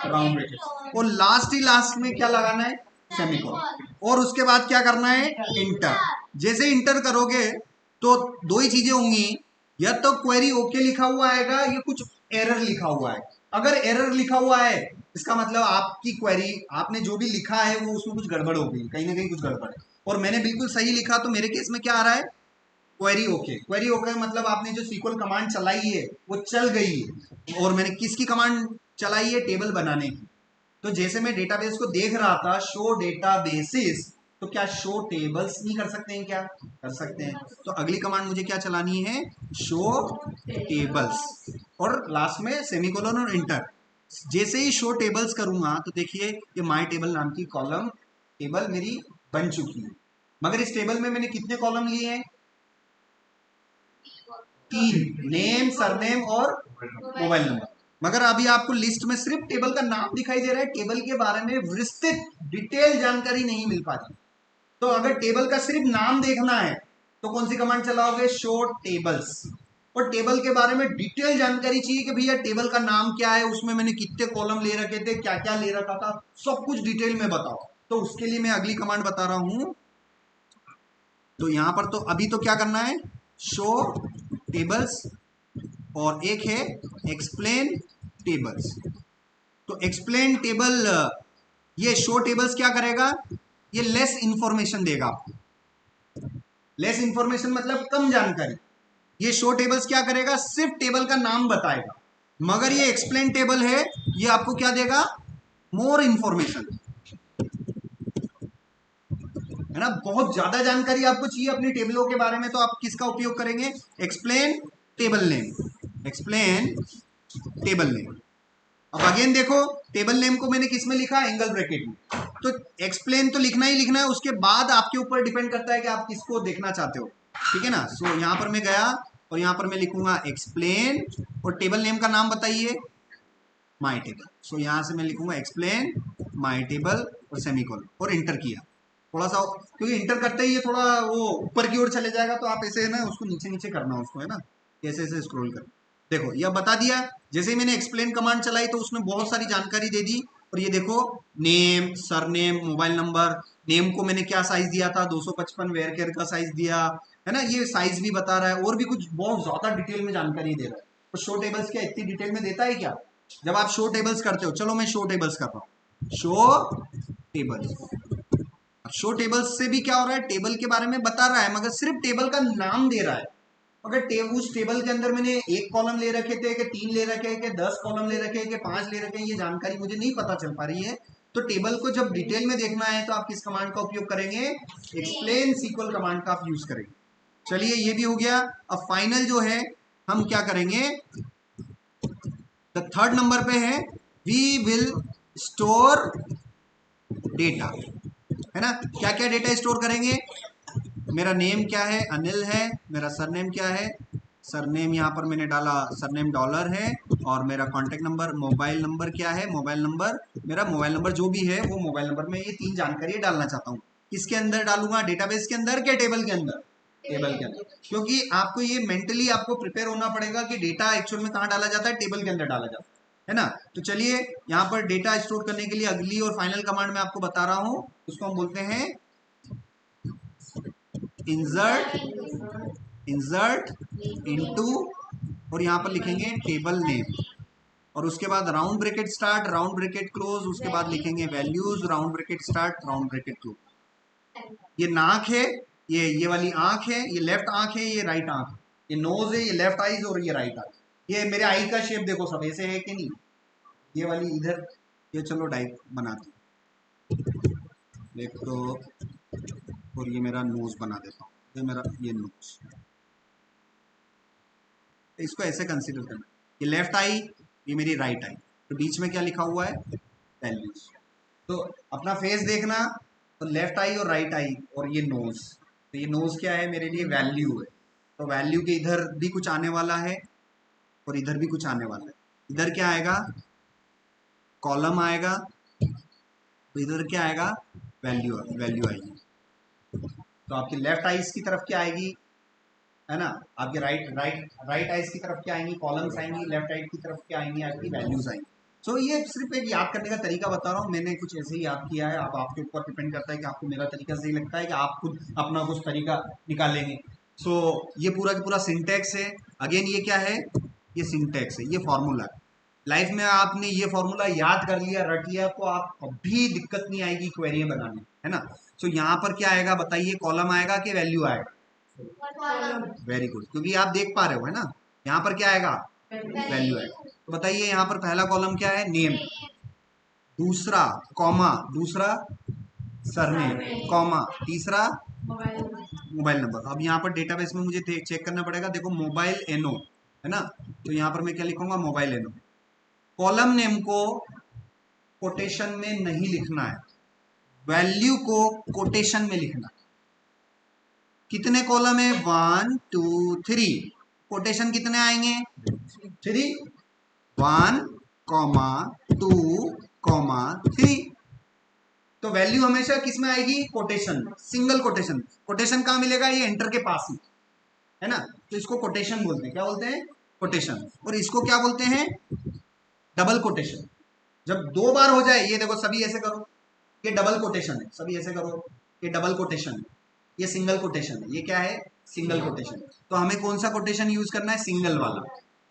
राउंड ब्रैकेट, और लास्ट में क्या लगाना है, सेमीकोलन, और उसके बाद क्या करना है, इंटर। जैसे इंटर करोगे तो 2 ही चीजें होंगी, या तो क्वेरी ओके लिखा हुआ आएगा या कुछ एरर लिखा हुआ है। अगर एरर लिखा हुआ है इसका मतलब आपकी क्वेरी, आपने जो भी लिखा है वो उसमें कुछ गड़बड़ हो गई, कहीं ना कहीं कुछ गड़बड़ है, और मैंने बिल्कुल सही लिखा, तो मेरे केस में क्या आ रहा है, क्वेरी ओके। क्वेरी ओके मतलब आपने जो सीक्वल कमांड चलाई है वो चल गई है, और मैंने किसकी कमांड चलाई है, टेबल बनाने की। तो जैसे मैं डेटाबेस को देख रहा था, शो डेटाबेसेस, तो क्या शो टेबल्स नहीं कर सकते हैं, क्या कर सकते हैं। तो अगली कमांड मुझे क्या चलानी है, शो टेबल्स, और लास्ट में सेमीकोलन और इंटर। जैसे ही शो टेबल्स करूंगा तो देखिए ये माय टेबल नाम की कॉलम टेबल मेरी बन चुकी है, मगर इस टेबल में मैंने कितने कॉलम लिए हैं, 3, नेम, सरनेम और मोबाइल नंबर। मगर अभी आपको लिस्ट में सिर्फ टेबल का नाम दिखाई दे रहा है, टेबल के बारे में विस्तृत डिटेल जानकारी नहीं मिल पाती। तो अगर टेबल का सिर्फ नाम देखना है तो कौन सी कमांड चलाओगे, शो टेबल्स, और टेबल के बारे में डिटेल जानकारी चाहिए कि भैया टेबल का नाम क्या है, उसमें मैंने कितने कॉलम ले रखे थे, क्या क्या ले रखा था, सब कुछ डिटेल में बताओ। तो उसके लिए मैं अगली कमांड बता रहा हूं। तो यहां पर तो अभी तो क्या करना है, शो टेबल्स, और एक है एक्सप्लेन टेबल्स। तो एक्सप्लेन टेबल ये शो टेबल्स क्या करेगा, ये लेस इंफॉर्मेशन देगा आपको। लेस इंफॉर्मेशन मतलब कम जानकारी। ये शो टेबल्स क्या करेगा, सिर्फ टेबल का नाम बताएगा। मगर ये एक्सप्लेन टेबल है, ये आपको क्या देगा, मोर इंफॉर्मेशन, है ना। बहुत ज्यादा जानकारी आपको चाहिए अपनी टेबलों के बारे में, तो आप किसका उपयोग करेंगे, explain table name, explain table name. अब अगेन देखो, टेबल नेम को मैंने किस में लिखा, एंगल ब्रैकेट में। तो एक्सप्लेन तो लिखना ही लिखना है, उसके बाद आपके ऊपर डिपेंड करता है कि आप किसको देखना चाहते हो, ठीक है ना। सो यहां पर मैं गया और यहां पर मैं लिखूंगा एक्सप्लेन, और टेबल नेम का नाम बताइए, माई टेबल। सो यहां से मैं लिखूंगा एक्सप्लेन माई टेबल और सेमीकोलन, और इंटर किया। थोड़ा सा, क्योंकि इंटर करते ही ये थोड़ा वो ऊपर की ओर चले जाएगा, तो आप ऐसे है ना उसको नीचे नीचे करना उसको, है ना, ऐसे ऐसे स्क्रॉल कर। देखो यह बता दिया, जैसे ही मैंने एक्सप्लेन कमांड चलाई तो उसने बहुत सारी जानकारी दे दी। और ये देखो, name, surname, mobile number. Name को मैंने क्या साइज दिया था, 255 वेयर केयर का साइज दिया, है ना, ये साइज भी बता रहा है, और भी कुछ बहुत ज्यादा डिटेल में जानकारी दे रहा है। तो शो टेबल्स क्या इतनी डिटेल में देता है क्या, जब आप शो टेबल्स करते हो। चलो मैं शो टेबल्स कर रहा हूँ, शो टेबल्स। शो टेबल्स से भी क्या हो रहा है, टेबल के बारे में बता रहा है, मगर सिर्फ टेबल का नाम दे रहा है। अगर उस टेबल के अंदर मैंने 1 कॉलम ले रखे थे, कि 3 ले रखे हैं, कि 10 कॉलम ले रखे हैं, कि 5 ले रखे हैं, ये जानकारी मुझे नहीं पता चल पा रही है। तो टेबल को जब डिटेल में देखना है तो आप किस कमांड का उपयोग करेंगे, एक्सप्लेन सीक्वल कमांड का आप यूज करेंगे। चलिए ये भी हो गया। अब फाइनल जो है हम क्या करेंगे, द थर्ड नंबर पे है, वी विल स्टोर डेटा, है ना। क्या क्या डेटा स्टोर करेंगे, मेरा नेम क्या है, अनिल है, मेरा सरनेम क्या है, सरनेम यहाँ पर मैंने डाला, सरनेम डॉलर है, और मेरा कॉन्टेक्ट नंबर, मोबाइल नंबर क्या है, मोबाइल नंबर, मेरा मोबाइल नंबर जो भी है वो मोबाइल नंबर में, ये 3 जानकारी डालना चाहता हूँ। किसके अंदर डालूंगा, डेटाबेस के अंदर क्या टेबल के अंदर, टेबल के अंदर। क्योंकि आपको ये मेंटली आपको प्रिपेयर होना पड़ेगा कि डेटा एक्चुअल में कहाँ डाला जाता है, टेबल के अंदर डाला जाता है ना। तो चलिए यहाँ पर डेटा स्टोर करने के लिए अगली और फाइनल कमांड मैं आपको बता रहा हूँ, उसको हम बोलते हैं इंसर्ट इनटू, और यहाँ पर लिखेंगे टेबल नेम, और उसके बाद round bracket start, round bracket close, उसके बाद लिखेंगे values, round bracket start, round bracket close. ये नाक है, ये वाली आंख है, ये लेफ्ट आंख है, ये राइट आंख है, ये नोज है, ये लेफ्ट आईज, और ये राइट आईज। ये मेरे आई का शेप देखो सब ऐसे है कि नहीं, ये वाली इधर, ये चलो डाइप बनाते देखो, और ये मेरा नोज बना देता हूँ, ये मेरा ये नोज, तो इसको ऐसे कंसीडर करना, ये लेफ्ट आई, ये मेरी राइट आई, तो बीच में क्या लिखा हुआ है, वैल्यूज। तो अपना फेस देखना, तो लेफ्ट आई और राइट आई और ये नोज, तो ये नोज क्या है मेरे लिए, वैल्यू है। तो वैल्यू के इधर भी कुछ आने वाला है और इधर भी कुछ आने वाला है। इधर क्या आएगा, कॉलम आएगा, तो इधर क्या आएगा, वैल्यू, वैल्यू आएगी। तो आपकी लेफ्ट आईज की तरफ क्या आएगी, है ना, आपके राइट आइज की तरफ क्या आएंगी, कॉलम्स आएंगी, लेफ्ट आइज की तरफ क्या आएंगी, आपकी वैल्यूज आएंगी। सो ये सिर्फ एक याद करने का तरीका बता रहा हूँ, मैंने कुछ ऐसे ही याद किया है। अब आपके ऊपर डिपेंड करता है कि आपको मेरा तरीका सही लगता है कि आप खुद अपना कुछ तरीका निकालेंगे। सो ये पूरा का पूरा सिंटैक्स है। अगेन ये क्या है, ये सिंटैक्स है, ये फॉर्मूला है। लाइफ में आपने ये फॉर्मूला याद कर लिया, रट लिया, तो आप कभी दिक्कत नहीं आएगी क्वेरी बनाने, है ना। सो यहाँ पर क्या आएगा बताइए, कॉलम आएगा कि वैल्यू आएगा, वेरी गुड, क्योंकि आप देख पा रहे हो, है ना। यहाँ पर क्या आएगा, वैल्यू आएगा। तो बताइए यहाँ पर पहला कॉलम क्या है, नेम, दूसरा कॉमा, दूसरा सरनेम, कॉमा, तीसरा मोबाइल नंबर। अब यहाँ पर डेटाबेस में मुझे चेक करना पड़ेगा, देखो मोबाइल एनो, है ना, तो यहाँ पर मैं क्या लिखूंगा, मोबाइल एनो। कॉलम नेम को कोटेशन में नहीं लिखना है, वैल्यू को कोटेशन में लिखना है। कितने कॉलम है, 1 2 3, कोटेशन कितने आएंगे, 3, 1 कॉमा 2 कॉमा 3। तो वैल्यू हमेशा किस में आएगी, कोटेशन, सिंगल कोटेशन। कोटेशन कहाँ मिलेगा, ये एंटर के पास ही, है ना। तो इसको कोटेशन बोलते हैं, क्या बोलते हैं, कोटेशन। और इसको क्या बोलते हैं, डबल कोटेशन। जब 2 बार हो जाए, ये देखो सभी ऐसे करो, ये डबल कोटेशन है, सभी ऐसे करो, ये डबल कोटेशन है, ये सिंगल कोटेशन है, ये क्या है, सिंगल कोटेशन। तो हमें कौन सा कोटेशन यूज करना है, सिंगल वाला,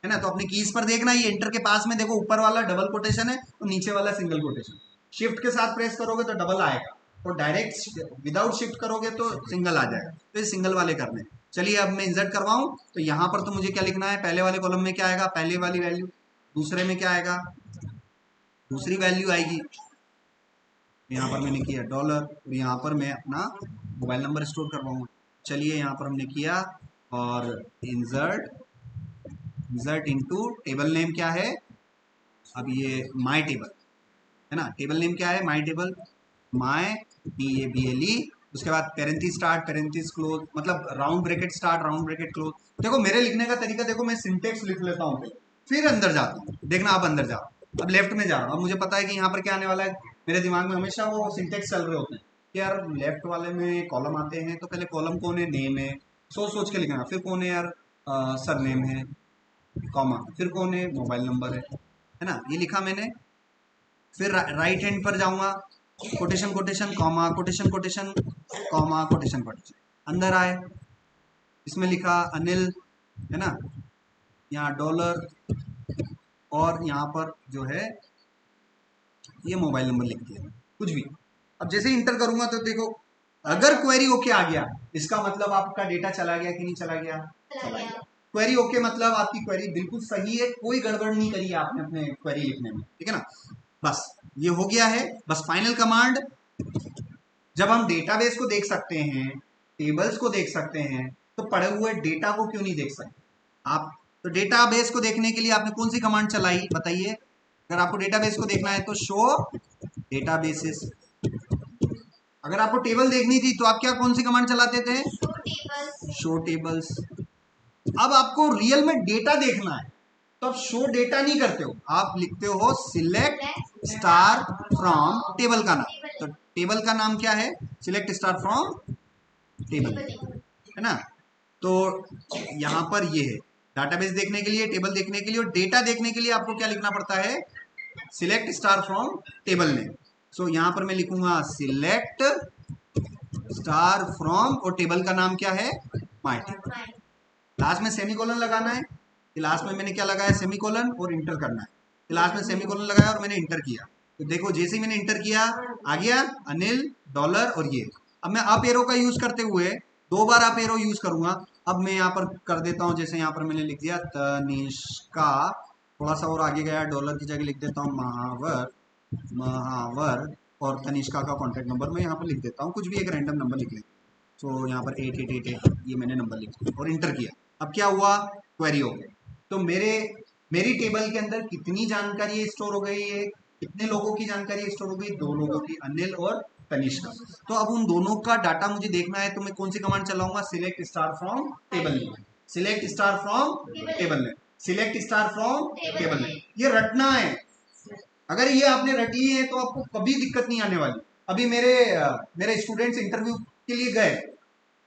है ना। तो अपने कीज पर देखना, ये एंटर के पास में देखो ऊपर वाला डबल कोटेशन है और नीचे वाला सिंगल कोटेशन। शिफ्ट के साथ प्रेस करोगे तो डबल आएगा, और डायरेक्ट विदाउट शिफ्ट करोगे तो सिंगल आ जाएगा। तो ये सिंगल वाले करने। चलिए अब मैं इंसर्ट करवाऊं तो यहाँ पर तो मुझे क्या लिखना है, पहले वाले कॉलम में क्या आएगा, पहले वाली वैल्यू, दूसरे में क्या आएगा, दूसरी वैल्यू आएगी। यहाँ पर मैंने किया डॉलर, और यहाँ पर मैं अपना मोबाइल नंबर स्टोर करवाऊंगा। चलिए यहाँ पर हमने किया, और insert, insert into table name क्या है, अब ये माय टेबल है ना, टेबल नेम क्या है, माय टेबल, माय TABLE, उसके बाद पेरेंथीज स्टार्ट पेरेंथीज क्लोज, मतलब round bracket start round bracket close. देखो मेरे लिखने का तरीका देखो, मैं सिंटेक्स लिख लेता हूँ पहले, फिर अंदर जाता हूँ। देखना आप अंदर जाओ, अब लेफ्ट में जा रहा हूँ, अब मुझे पता है कि यहाँ पर क्या आने वाला है। मेरे दिमाग में हमेशा वो सिंटेक्स चल रहे होते हैं कि यार लेफ्ट वाले में कॉलम आते हैं, तो पहले कॉलम कौन है, नेम है, सोच सोच के लिखना, फिर कौन है यार, सर नेम है, कॉमा, फिर कौन है, मोबाइल नंबर है ना, ये लिखा मैंने। फिर राइट हैंड पर जाऊंगा, quotation quotation comma, quotation quotation comma, quotation quotation, अंदर आए, इसमें लिखा अनिल है ना, यहाँ डॉलर, और यहाँ पर जो है ये मोबाइल नंबर लिख दिया कुछ भी। अब जैसे इंटर करूंगा तो देखो, अगर क्वेरी ओके आ गया, इसका मतलब आपका डेटा चला गया कि नहीं चला गया, चला गया। क्वेरी ओके मतलब आपकी क्वेरी बिल्कुल सही है, कोई गड़बड़ नहीं करी आपने अपने क्वेरी लिखने में, ठीक है ना। बस ये हो गया है। बस फाइनल कमांड, जब हम डेटाबेस को देख सकते हैं, टेबल्स को देख सकते हैं, तो पड़े हुए डेटा को क्यों नहीं देख सकते आप। तो डेटाबेस को देखने के लिए आपने कौन सी कमांड चलाई बताइए। अगर आपको डेटाबेस को देखना है तो शो डेटाबेसेस। अगर आपको टेबल देखनी थी तो आप क्या कौन सी कमांड चलाते थे, शो टेबल्स। अब आपको रियल में डेटा देखना है तो आप शो डेटा नहीं करते हो, आप लिखते हो सिलेक्ट स्टार फ्रॉम टेबल का नाम। तो टेबल का नाम क्या है, सिलेक्ट स्टार फ्रॉम टेबल, है ना। तो यहाँ पर ये है डाटाबेस देखने के लिए, टेबल देखने के लिए, और डेटा देखने के लिए आपको क्या लिखना पड़ता है, select star from table name. So यहाँ पर मैं लिखूंगा सिलेक्ट स्टार फ्रॉम, और टेबल का नाम क्या है, माय टेबल। लास्ट में सेमीकोलन लगाना है, क्लास में मैंने क्या लगाया, सेमीकोलन, और इंटर करना है। क्लास में सेमीकोलन लगाया और मैंने इंटर किया, तो देखो जैसे ही मैंने इंटर किया आ गया अनिल डॉलर, और ये। अब मैं अप एरो का यूज करते हुए 2 बार अप एरो यूज करूंगा। अब मैं यहाँ पर कर देता हूँ, जैसे यहाँ पर मैंने लिख दिया तनिष्का, थोड़ा सा और आगे गया, डॉलर की जगह लिख देता हूँ महावर, महावर, और तनिष्का का कॉन्टैक्ट नंबर मैं यहाँ पर लिख देता हूँ, कुछ भी एक रैंडम नंबर लिख लेता हूँ। तो यहाँ पर 8888 ये मैंने नंबर लिख दिया और इंटर किया। अब क्या हुआ, क्वेरी हो गई। तो मेरी टेबल के अंदर कितनी जानकारी स्टोर हो गई है, कितने लोगों की जानकारी स्टोर हो गई, 2 लोगों की, अनिल और तनिष्का। तो अब उन दोनों का डाटा मुझे देखना है, तो मैं कौन सी कमांड चलाऊंगा, select star from table name, select star from table name, select star from table name. ये रटना है, अगर ये आपने रट ली है तो आपको कभी दिक्कत नहीं आने वाली। अभी मेरे स्टूडेंट्स इंटरव्यू के लिए गए,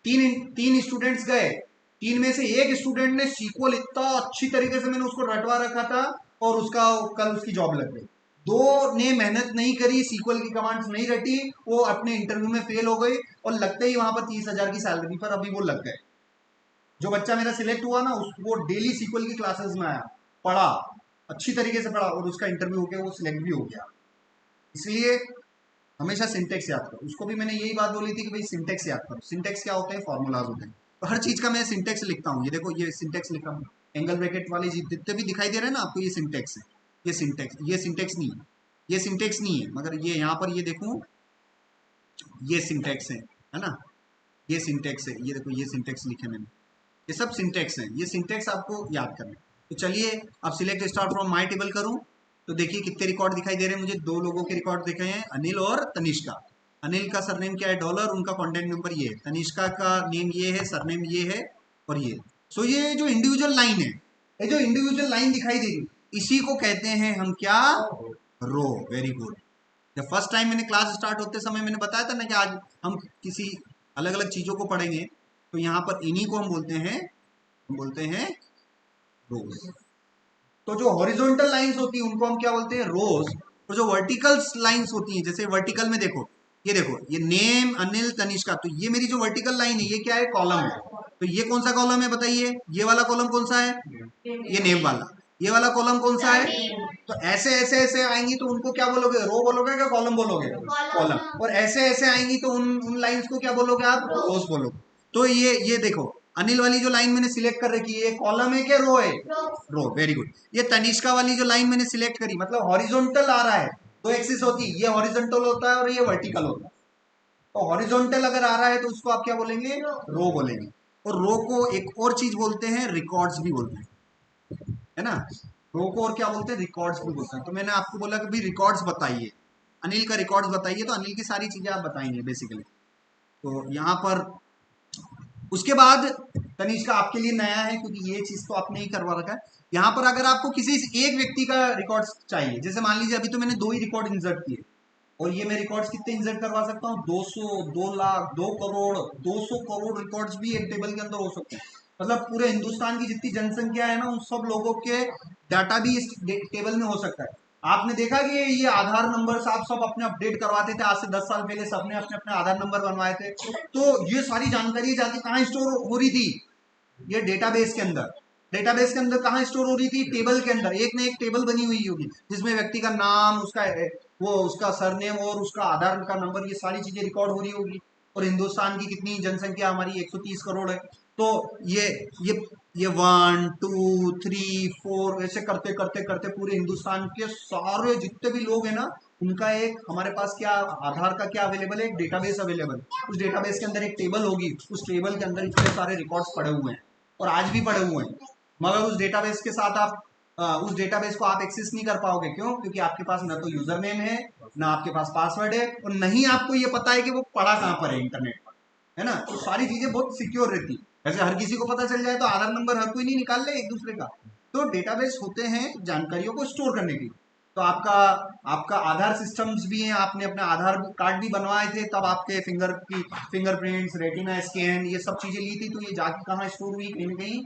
तीन स्टूडेंट्स गए, 3 में से एक स्टूडेंट ने सीक्वल इतना अच्छी तरीके से मैंने उसको रटवा रखा था, और उसका कल उसकी जॉब लग गई। 2 ने मेहनत नहीं करी, सीक्वल की कमांड्स नहीं रटी, वो अपने इंटरव्यू में फेल हो गई, और लगते ही वहां पर 30,000 की सैलरी पर अभी वो लग गए। जो बच्चा मेरा सिलेक्ट हुआ ना, वो डेली सीक्वल की क्लासेस में आया, पढ़ा, अच्छी तरीके से पढ़ा, और उसका इंटरव्यू हो गया, वो सिलेक्ट भी हो गया। इसलिए हमेशा सिंटेक्स याद करो। उसको भी मैंने यही बात बोली थी कि भाई सिंटेक्स याद करो। सिंटेक्स क्या होते हैं, फॉर्मूलाज होते हैं। तो हर चीज का मैं सिंटेक्स लिखता हूँ, ये देखो ये सिंटेक्स लिखा हूँ, एंगल ब्रैकेट वाले जितने भी दिखाई दे रहे हैं ना आपको, ये सिंटेक्स है। ये सिंटेक्स नहीं है, ये सिंटेक्स नहीं है, मगर ये यहाँ पर ये देखूँ, ये सिंटेक्स है ना, ये सिंटेक्स है, ये देखो ये सिंटेक्स लिखे मैंने, ये सब सिंटेक्स है, ये सिंटेक्स आपको याद करना है। तो चलिए अब select star from my table करूं, तो देखिए कितने रिकॉर्ड दिखाई दे रहे हैं मुझे, 2 लोगों के रिकॉर्ड दिखे हैं, अनिल और तनिष्का। अनिल का सरनेम क्या है, डॉलर, उनका कॉन्टैक्ट नंबर ये है, तनिष्का का नेम ये है, सरनेम ये है, और ये। सो ये जो इंडिविजुअल लाइन है, ये जो इंडिविजुअल लाइन दिखाई देगी, इसी को कहते हैं हम क्या, रो। Very good. जब फर्स्ट टाइम मैंने क्लास स्टार्ट होते समय मैंने बताया था ना कि आज हम किसी अलग अलग चीजों को पढ़ेंगे, तो यहाँ पर इन्हीं को हम बोलते हैं रोज। तो जो हॉरिजॉन्टल लाइंस होती हैं उनको हम क्या बोलते हैं, रोज। और जो वर्टिकल लाइंस होती हैं, जैसे वर्टिकल में देखो, ये नेम अनिल तनिष्का, तो ये मेरी जो वर्टिकल लाइन है ये क्या है, कॉलम है। तो ये कौन सा कॉलम है बताइए, ये वाला कॉलम कौन सा है, ये नेम वाला। ये वाला कॉलम कौन सा है, तो ऐसे ऐसे ऐसे आएंगी तो उनको क्या बोलोगे, रो बोलोगे क्या कॉलम बोलोगे, कॉलम। और ऐसे ऐसे आएंगी तो उन लाइंस को क्या बोलोगे आप, रोज बोलोगे। तो ये देखो अनिल वाली जो लाइन मैंने सिलेक्ट कर रखी है, कॉलम है क्या रो है, रो, वेरी गुड। ये तनिष्का वाली जो लाइन मैंने सिलेक्ट करी, मतलब हॉरिजॉन्टल आ रहा है, दो एक्सिस होती है, ये हॉरिजॉन्टल होता है और ये वर्टिकल होता है। तो हॉरिजॉन्टल अगर आ रहा है तो उसको आप क्या बोलेंगे, रो बोलेंगे। और रो को एक और चीज बोलते हैं, रिकॉर्ड्स भी बोलते हैं, है ना। रो को और क्या बोलते हैं, रिकॉर्ड्स भी बोलते हैं। तो मैंने आपको बोला कि भाई रिकॉर्ड्स बताइए, अनिल का रिकॉर्ड्स बताइए, तो अनिल की सारी चीजें आप बताएंगे बेसिकली। तो यहाँ पर उसके बाद तनिष्का आपके लिए नया है क्योंकि ये चीज तो आपने ही करवा रखा है। यहाँ पर अगर आपको किसी एक व्यक्ति का रिकॉर्ड चाहिए, जैसे मान लीजिए अभी तो मैंने 2 ही रिकॉर्ड इंसर्ट किए, और ये मैं रिकॉर्ड्स कितने इंसर्ट करवा सकता हूँ, 200, 2 लाख, 2 करोड़, 200 करोड़ रिकॉर्ड्स भी एक टेबल के अंदर हो सकते हैं। मतलब पूरे हिंदुस्तान की जितनी जनसंख्या है ना, उन सब लोगों के डाटा भी इस टेबल में हो सकता है। आपने देखा कि ये आधार नंबर आप सब अपने अपडेट करवाते थे, आज से 10 साल पहले सबने अपने अपने आधार नंबर बनवाए थे। तो ये सारी जानकारी जाके कहाँ स्टोर हो रही थी, ये डेटाबेस के अंदर। डेटाबेस के अंदर कहाँ स्टोर हो रही थी, टेबल के अंदर। एक ना एक टेबल बनी हुई होगी जिसमें व्यक्ति का नाम, उसका वो उसका सरनेम और उसका आधार का नंबर, ये सारी चीजें रिकॉर्ड हो रही होगी। और हिंदुस्तान की कितनी जनसंख्या, हमारी 130 करोड़ है। तो ये ये ये 1 2 3 4 ऐसे करते करते करते पूरे हिंदुस्तान के सारे जितने भी लोग हैं ना, उनका एक हमारे पास क्या, आधार का क्या अवेलेबल है, एक डेटाबेस अवेलेबल। उस डेटाबेस के अंदर एक टेबल होगी, उस टेबल के अंदर इतने सारे रिकॉर्ड्स पड़े हुए हैं, और आज भी पड़े हुए हैं। मगर उस डेटाबेस के साथ आप उस डेटाबेस को आप एक्सेस नहीं कर पाओगे। क्यों? क्योंकि आपके पास ना तो यूजर नेम है, ना आपके पास पासवर्ड है, और नहीं आपको ये पता है कि वो पड़ा कहाँ पर है इंटरनेट पर, है ना। तो सारी चीजें बहुत सिक्योर रहती है। ऐसे हर किसी को पता चल जाए तो आधार नंबर हर कोई नहीं निकाल ले एक दूसरे का। तो डेटाबेस होते हैं जानकारियों को स्टोर करने के लिए। तो आपका आपका आधार सिस्टम्स भी हैं, आपने अपने आधार कार्ड भी बनवाए थे, तब आपके फिंगरप्रिंट्स, रेटिना स्कैन, ये सब चीजें ली थी। तो ये जाके कहाँ स्टोर हुई, कहीं ना कहीं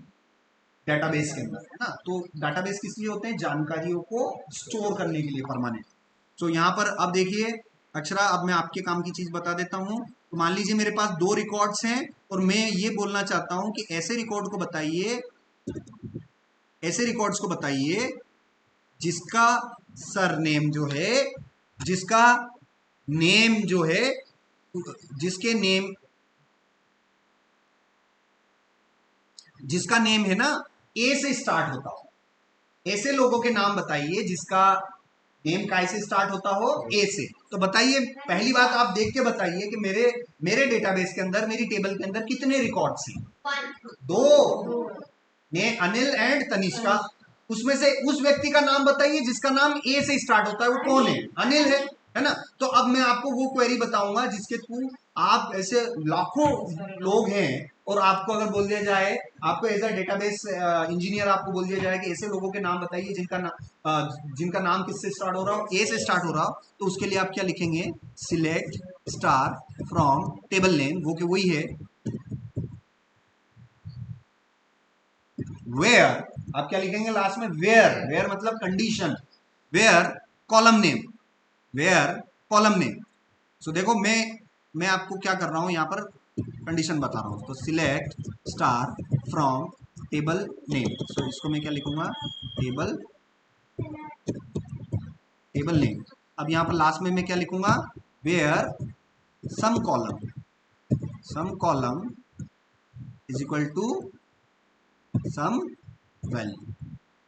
डेटाबेस के अंदर, है ना। तो डेटाबेस किस लिए होते हैं, जानकारियों को स्टोर करने के लिए, परमानेंट। तो यहाँ पर अब देखिए अक्षरा, अब मैं आपके काम की चीज बता देता हूँ। तो मान लीजिए मेरे पास 2 रिकॉर्ड्स हैं, और मैं ये बोलना चाहता हूँ कि ऐसे रिकॉर्ड को बताइए, ऐसे रिकॉर्ड्स को बताइए जिसका सरनेम जो है, जिसका नेम जो है, जिसके नेम, जिसका नेम है ना ए से स्टार्ट होता हो। ऐसे लोगों के नाम बताइए जिसका नेम काय से स्टार्ट होता हो, ए से। तो बताइए, पहली बात आप देख के बताइए कि मेरे मेरे डेटाबेस के अंदर, मेरी टेबल के अंदर कितने रिकॉर्ड्स हैं, 2 ने, अनिल एंड तनिष्का। उसमें से उस व्यक्ति का नाम बताइए जिसका नाम ए से स्टार्ट होता है, वो कौन है, अनिल है ना। तो अब मैं आपको वो क्वेरी बताऊंगा जिसके थ्रू आप, ऐसे लाखों लोग हैं, और आपको अगर बोल दिया जाए, आपको एज अ डेटाबेस इंजीनियर आपको बोल दिया जाए कि ऐसे लोगों के नाम बताइए जिनका नाम किससे स्टार्ट हो रहा हो, ए से स्टार्ट हो रहा हो। तो उसके लिए आप क्या लिखेंगे, select star from table name, वो कि वही है वेयर। आप क्या लिखेंगे लास्ट में, वेयर। वेयर मतलब condition, where column name, where column name. So देखो मैं आपको क्या कर रहा हूं, यहां पर कंडीशन बता रहा हूं। तो select star from table name, so इसको मैं क्या लिखूंगा, टेबल टेबल नेम। अब यहां पर लास्ट में मैं क्या लिखूंगा, where some column is equal to some value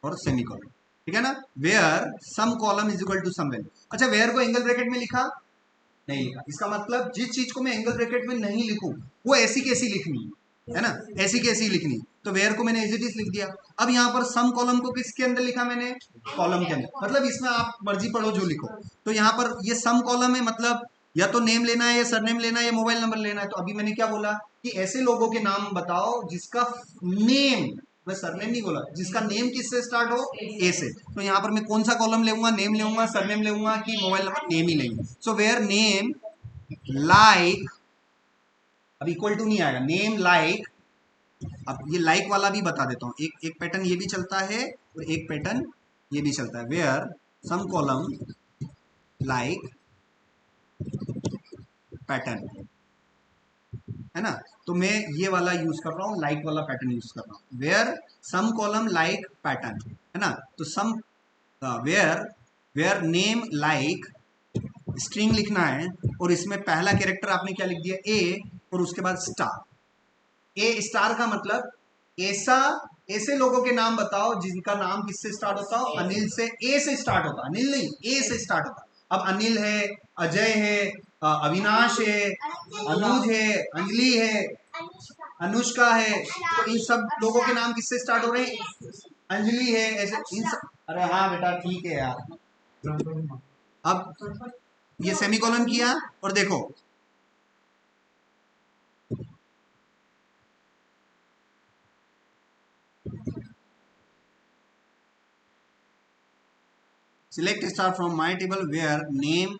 और सेमीकोलन, ठीक है ना। Where some column is equal to some value. अच्छा, वेयर को एंगल ब्रैकेट में लिखा, नहीं लिखा। इसका मतलब जिस चीज को मैं एंगल ब्रैकेट में नहीं लिखूं, वो ऐसी कैसी लिखनी है ना, ऐसी कैसी लिखनी। तो वेयर को मैंने एज इट इज लिख दिया। अब यहाँ पर सम कॉलम को किसके अंदर लिखा मैंने, कॉलम के अंदर। मतलब इसमें आप मर्जी पढ़ो जो लिखो। तो यहाँ पर ये सम कॉलम है, मतलब या तो नेम लेना है, या सरनेम लेना है, या मोबाइल नंबर लेना है। तो अभी मैंने क्या बोला कि ऐसे लोगों के नाम बताओ जिसका नेम, मैं सरनेम नहीं बोला, जिसका नेम किससे स्टार्ट हो, ए से। तो यहाँ पर मैं कौन सा कॉलम लेऊंगा, नेम लेऊंगा, सरनेम लेऊंगा, कि मोबाइल नंबर, नेम ही लेंगे। सो वेयर नेम लाइक, अब इक्वल टू नहीं आएगा, नेम लाइक। अब ये लाइक वाला भी बता देता हूँ, एक एक पैटर्न ये भी चलता है, और एक पैटर्न ये भी चलता है। Where some column like pattern, है ना। तो मैं ये वाला यूज कर रहा हूँ, लाइक वाला पैटर्न यूज कर रहा हूँ, where some column like pattern, है ना। तो some where where name like string लिखना है और इसमें पहला कैरेक्टर आपने क्या लिख दिया ए और उसके बाद स्टार। ए स्टार का मतलब ऐसा ऐसे लोगों के नाम बताओ जिनका नाम किससे स्टार्ट होता हो, अनिल से, ए से स्टार्ट होता, अनिल नहीं ए से स्टार्ट होता। अब अनिल है, अजय है, अविनाश है, अनुज है, अंजलि है, अनुष्का है, तो इन सब लोगों के नाम किससे स्टार्ट हो रहे हैं, अंजलि है, ऐसे इन सब। अरे हाँ बेटा ठीक है यार। अब ये सेमीकोलन किया और देखो select star from my table where name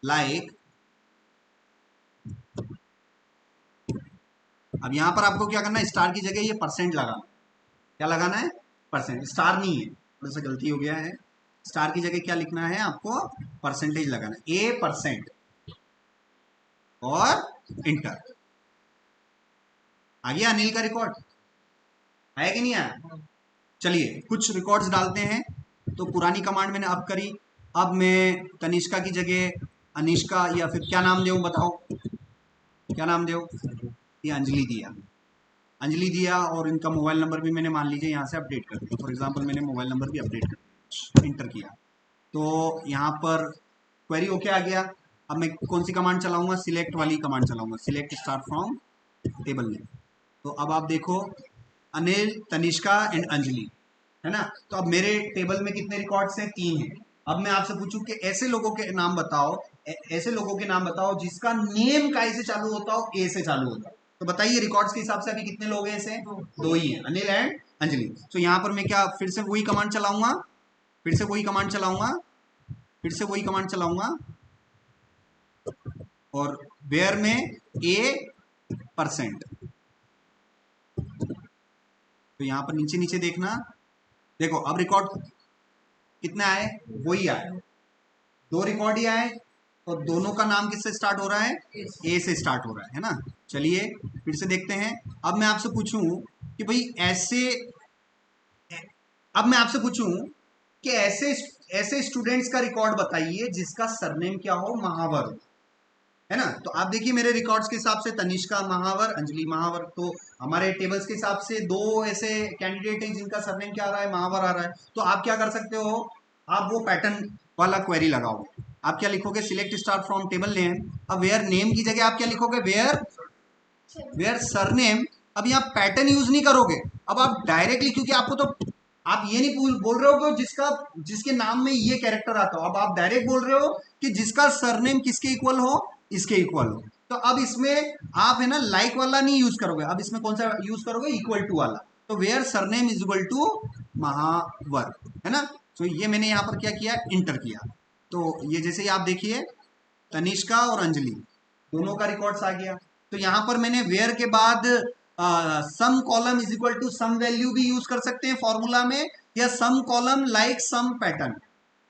like। अब यहां पर आपको क्या करना है, स्टार की जगह ये परसेंट लगाना। क्या लगाना है, परसेंट, स्टार नहीं है, थोड़ा सा गलती हो गया है। स्टार की जगह क्या लिखना है आपको, परसेंटेज लगाना, ए परसेंट और इंटर। आ गया अनिल का रिकॉर्ड, आया कि नहीं आया। चलिए कुछ रिकॉर्ड्स डालते हैं। तो पुरानी कमांड मैंने अब करी, अब मैं तनिष्का की जगह अनिष्का या फिर क्या नाम दूं बताओ, क्या नाम दूं, ये अंजलि दिया, अंजलि दिया और इनका मोबाइल नंबर भी मैंने मान लीजिए यहाँ से अपडेट कर दिया। फॉर एग्जांपल मैंने मोबाइल नंबर भी अपडेट कर दिया, इंटर किया, तो यहाँ पर क्वेरी ओके आ गया। अब मैं कौन सी कमांड चलाऊंगा, सिलेक्ट वाली कमांड चलाऊंगा, select star from table name. तो अब आप देखो अनिल, तनिष्का एंड अंजलि, है ना। तो अब मेरे टेबल में कितने रिकॉर्ड्स हैं, 3 हैं। अब मैं आपसे पूछूं कि ऐसे लोगों के नाम बताओ, ऐसे लोगों के नाम बताओ जिसका नेम काय से चालू होता हो, ए से चालू होता हो। तो बताइए रिकॉर्ड्स के हिसाब से अभी कितने लोग हैं, ऐसे 2 ही हैं, अनिल एंड अंजलि। तो यहाँ पर मैं क्या फिर से वही कमांड चलाऊंगा, फिर से वही कमांड चलाऊंगा, फिर से वही कमांड चलाऊंगा और वेयर में ए परसेंट। तो यहाँ पर नीचे नीचे देखना, देखो अब रिकॉर्ड कितने आए, वही आए, 2 रिकॉर्ड ही आए और दोनों का नाम किससे स्टार्ट हो रहा है, ए से स्टार्ट हो रहा है ना। चलिए फिर से देखते हैं। अब मैं आपसे पूछूं कि भाई ऐसे, अब मैं आपसे पूछूं कि ऐसे ऐसे स्टूडेंट्स का रिकॉर्ड बताइए जिसका सरनेम क्या हो, महावर, है ना। तो आप देखिए मेरे रिकॉर्ड्स के हिसाब से तनिष्का महावर, अंजलि महावर, तो हमारे टेबल्स के हिसाब से 2 ऐसे कैंडिडेट हैं जिनका सरनेम क्या आ रहा है, महावर आ रहा है। तो आप क्या कर सकते हो, आप वो पैटर्न वाला क्वेरी लगाओगे। आप क्या लिखोगे, select star from table name. अब वेयर नेम की जगह आप क्या लिखोगे, वेयर वेयर सरनेम। अब यहाँ पैटर्न यूज नहीं करोगे, अब आप डायरेक्टली, क्योंकि आपको तो आप ये नहीं बोल रहे हो कि जिसका जिसके नाम में ये कैरेक्टर आता हो, अब आप डायरेक्ट बोल रहे हो कि जिसका सरनेम किसके इक्वल हो, इसके इक्वल हो। तो अब इसमें आप है ना लाइक वाला नहीं यूज करोगे, अब इसमें कौन सा यूज करोगे, इक्वल टू वाला। तो where surname is equal to Mahawar, है ना। तो ये मैंने यहाँ पर क्या किया, इंटर किया। तो ये जैसे ही आप देखिए तनिष्का और अंजलि दोनों का रिकॉर्ड्स आ गया। तो यहां पर मैंने वेयर के बाद some column is equal to some value भी यूज कर सकते हैं फॉर्मूला में, या some column like some pattern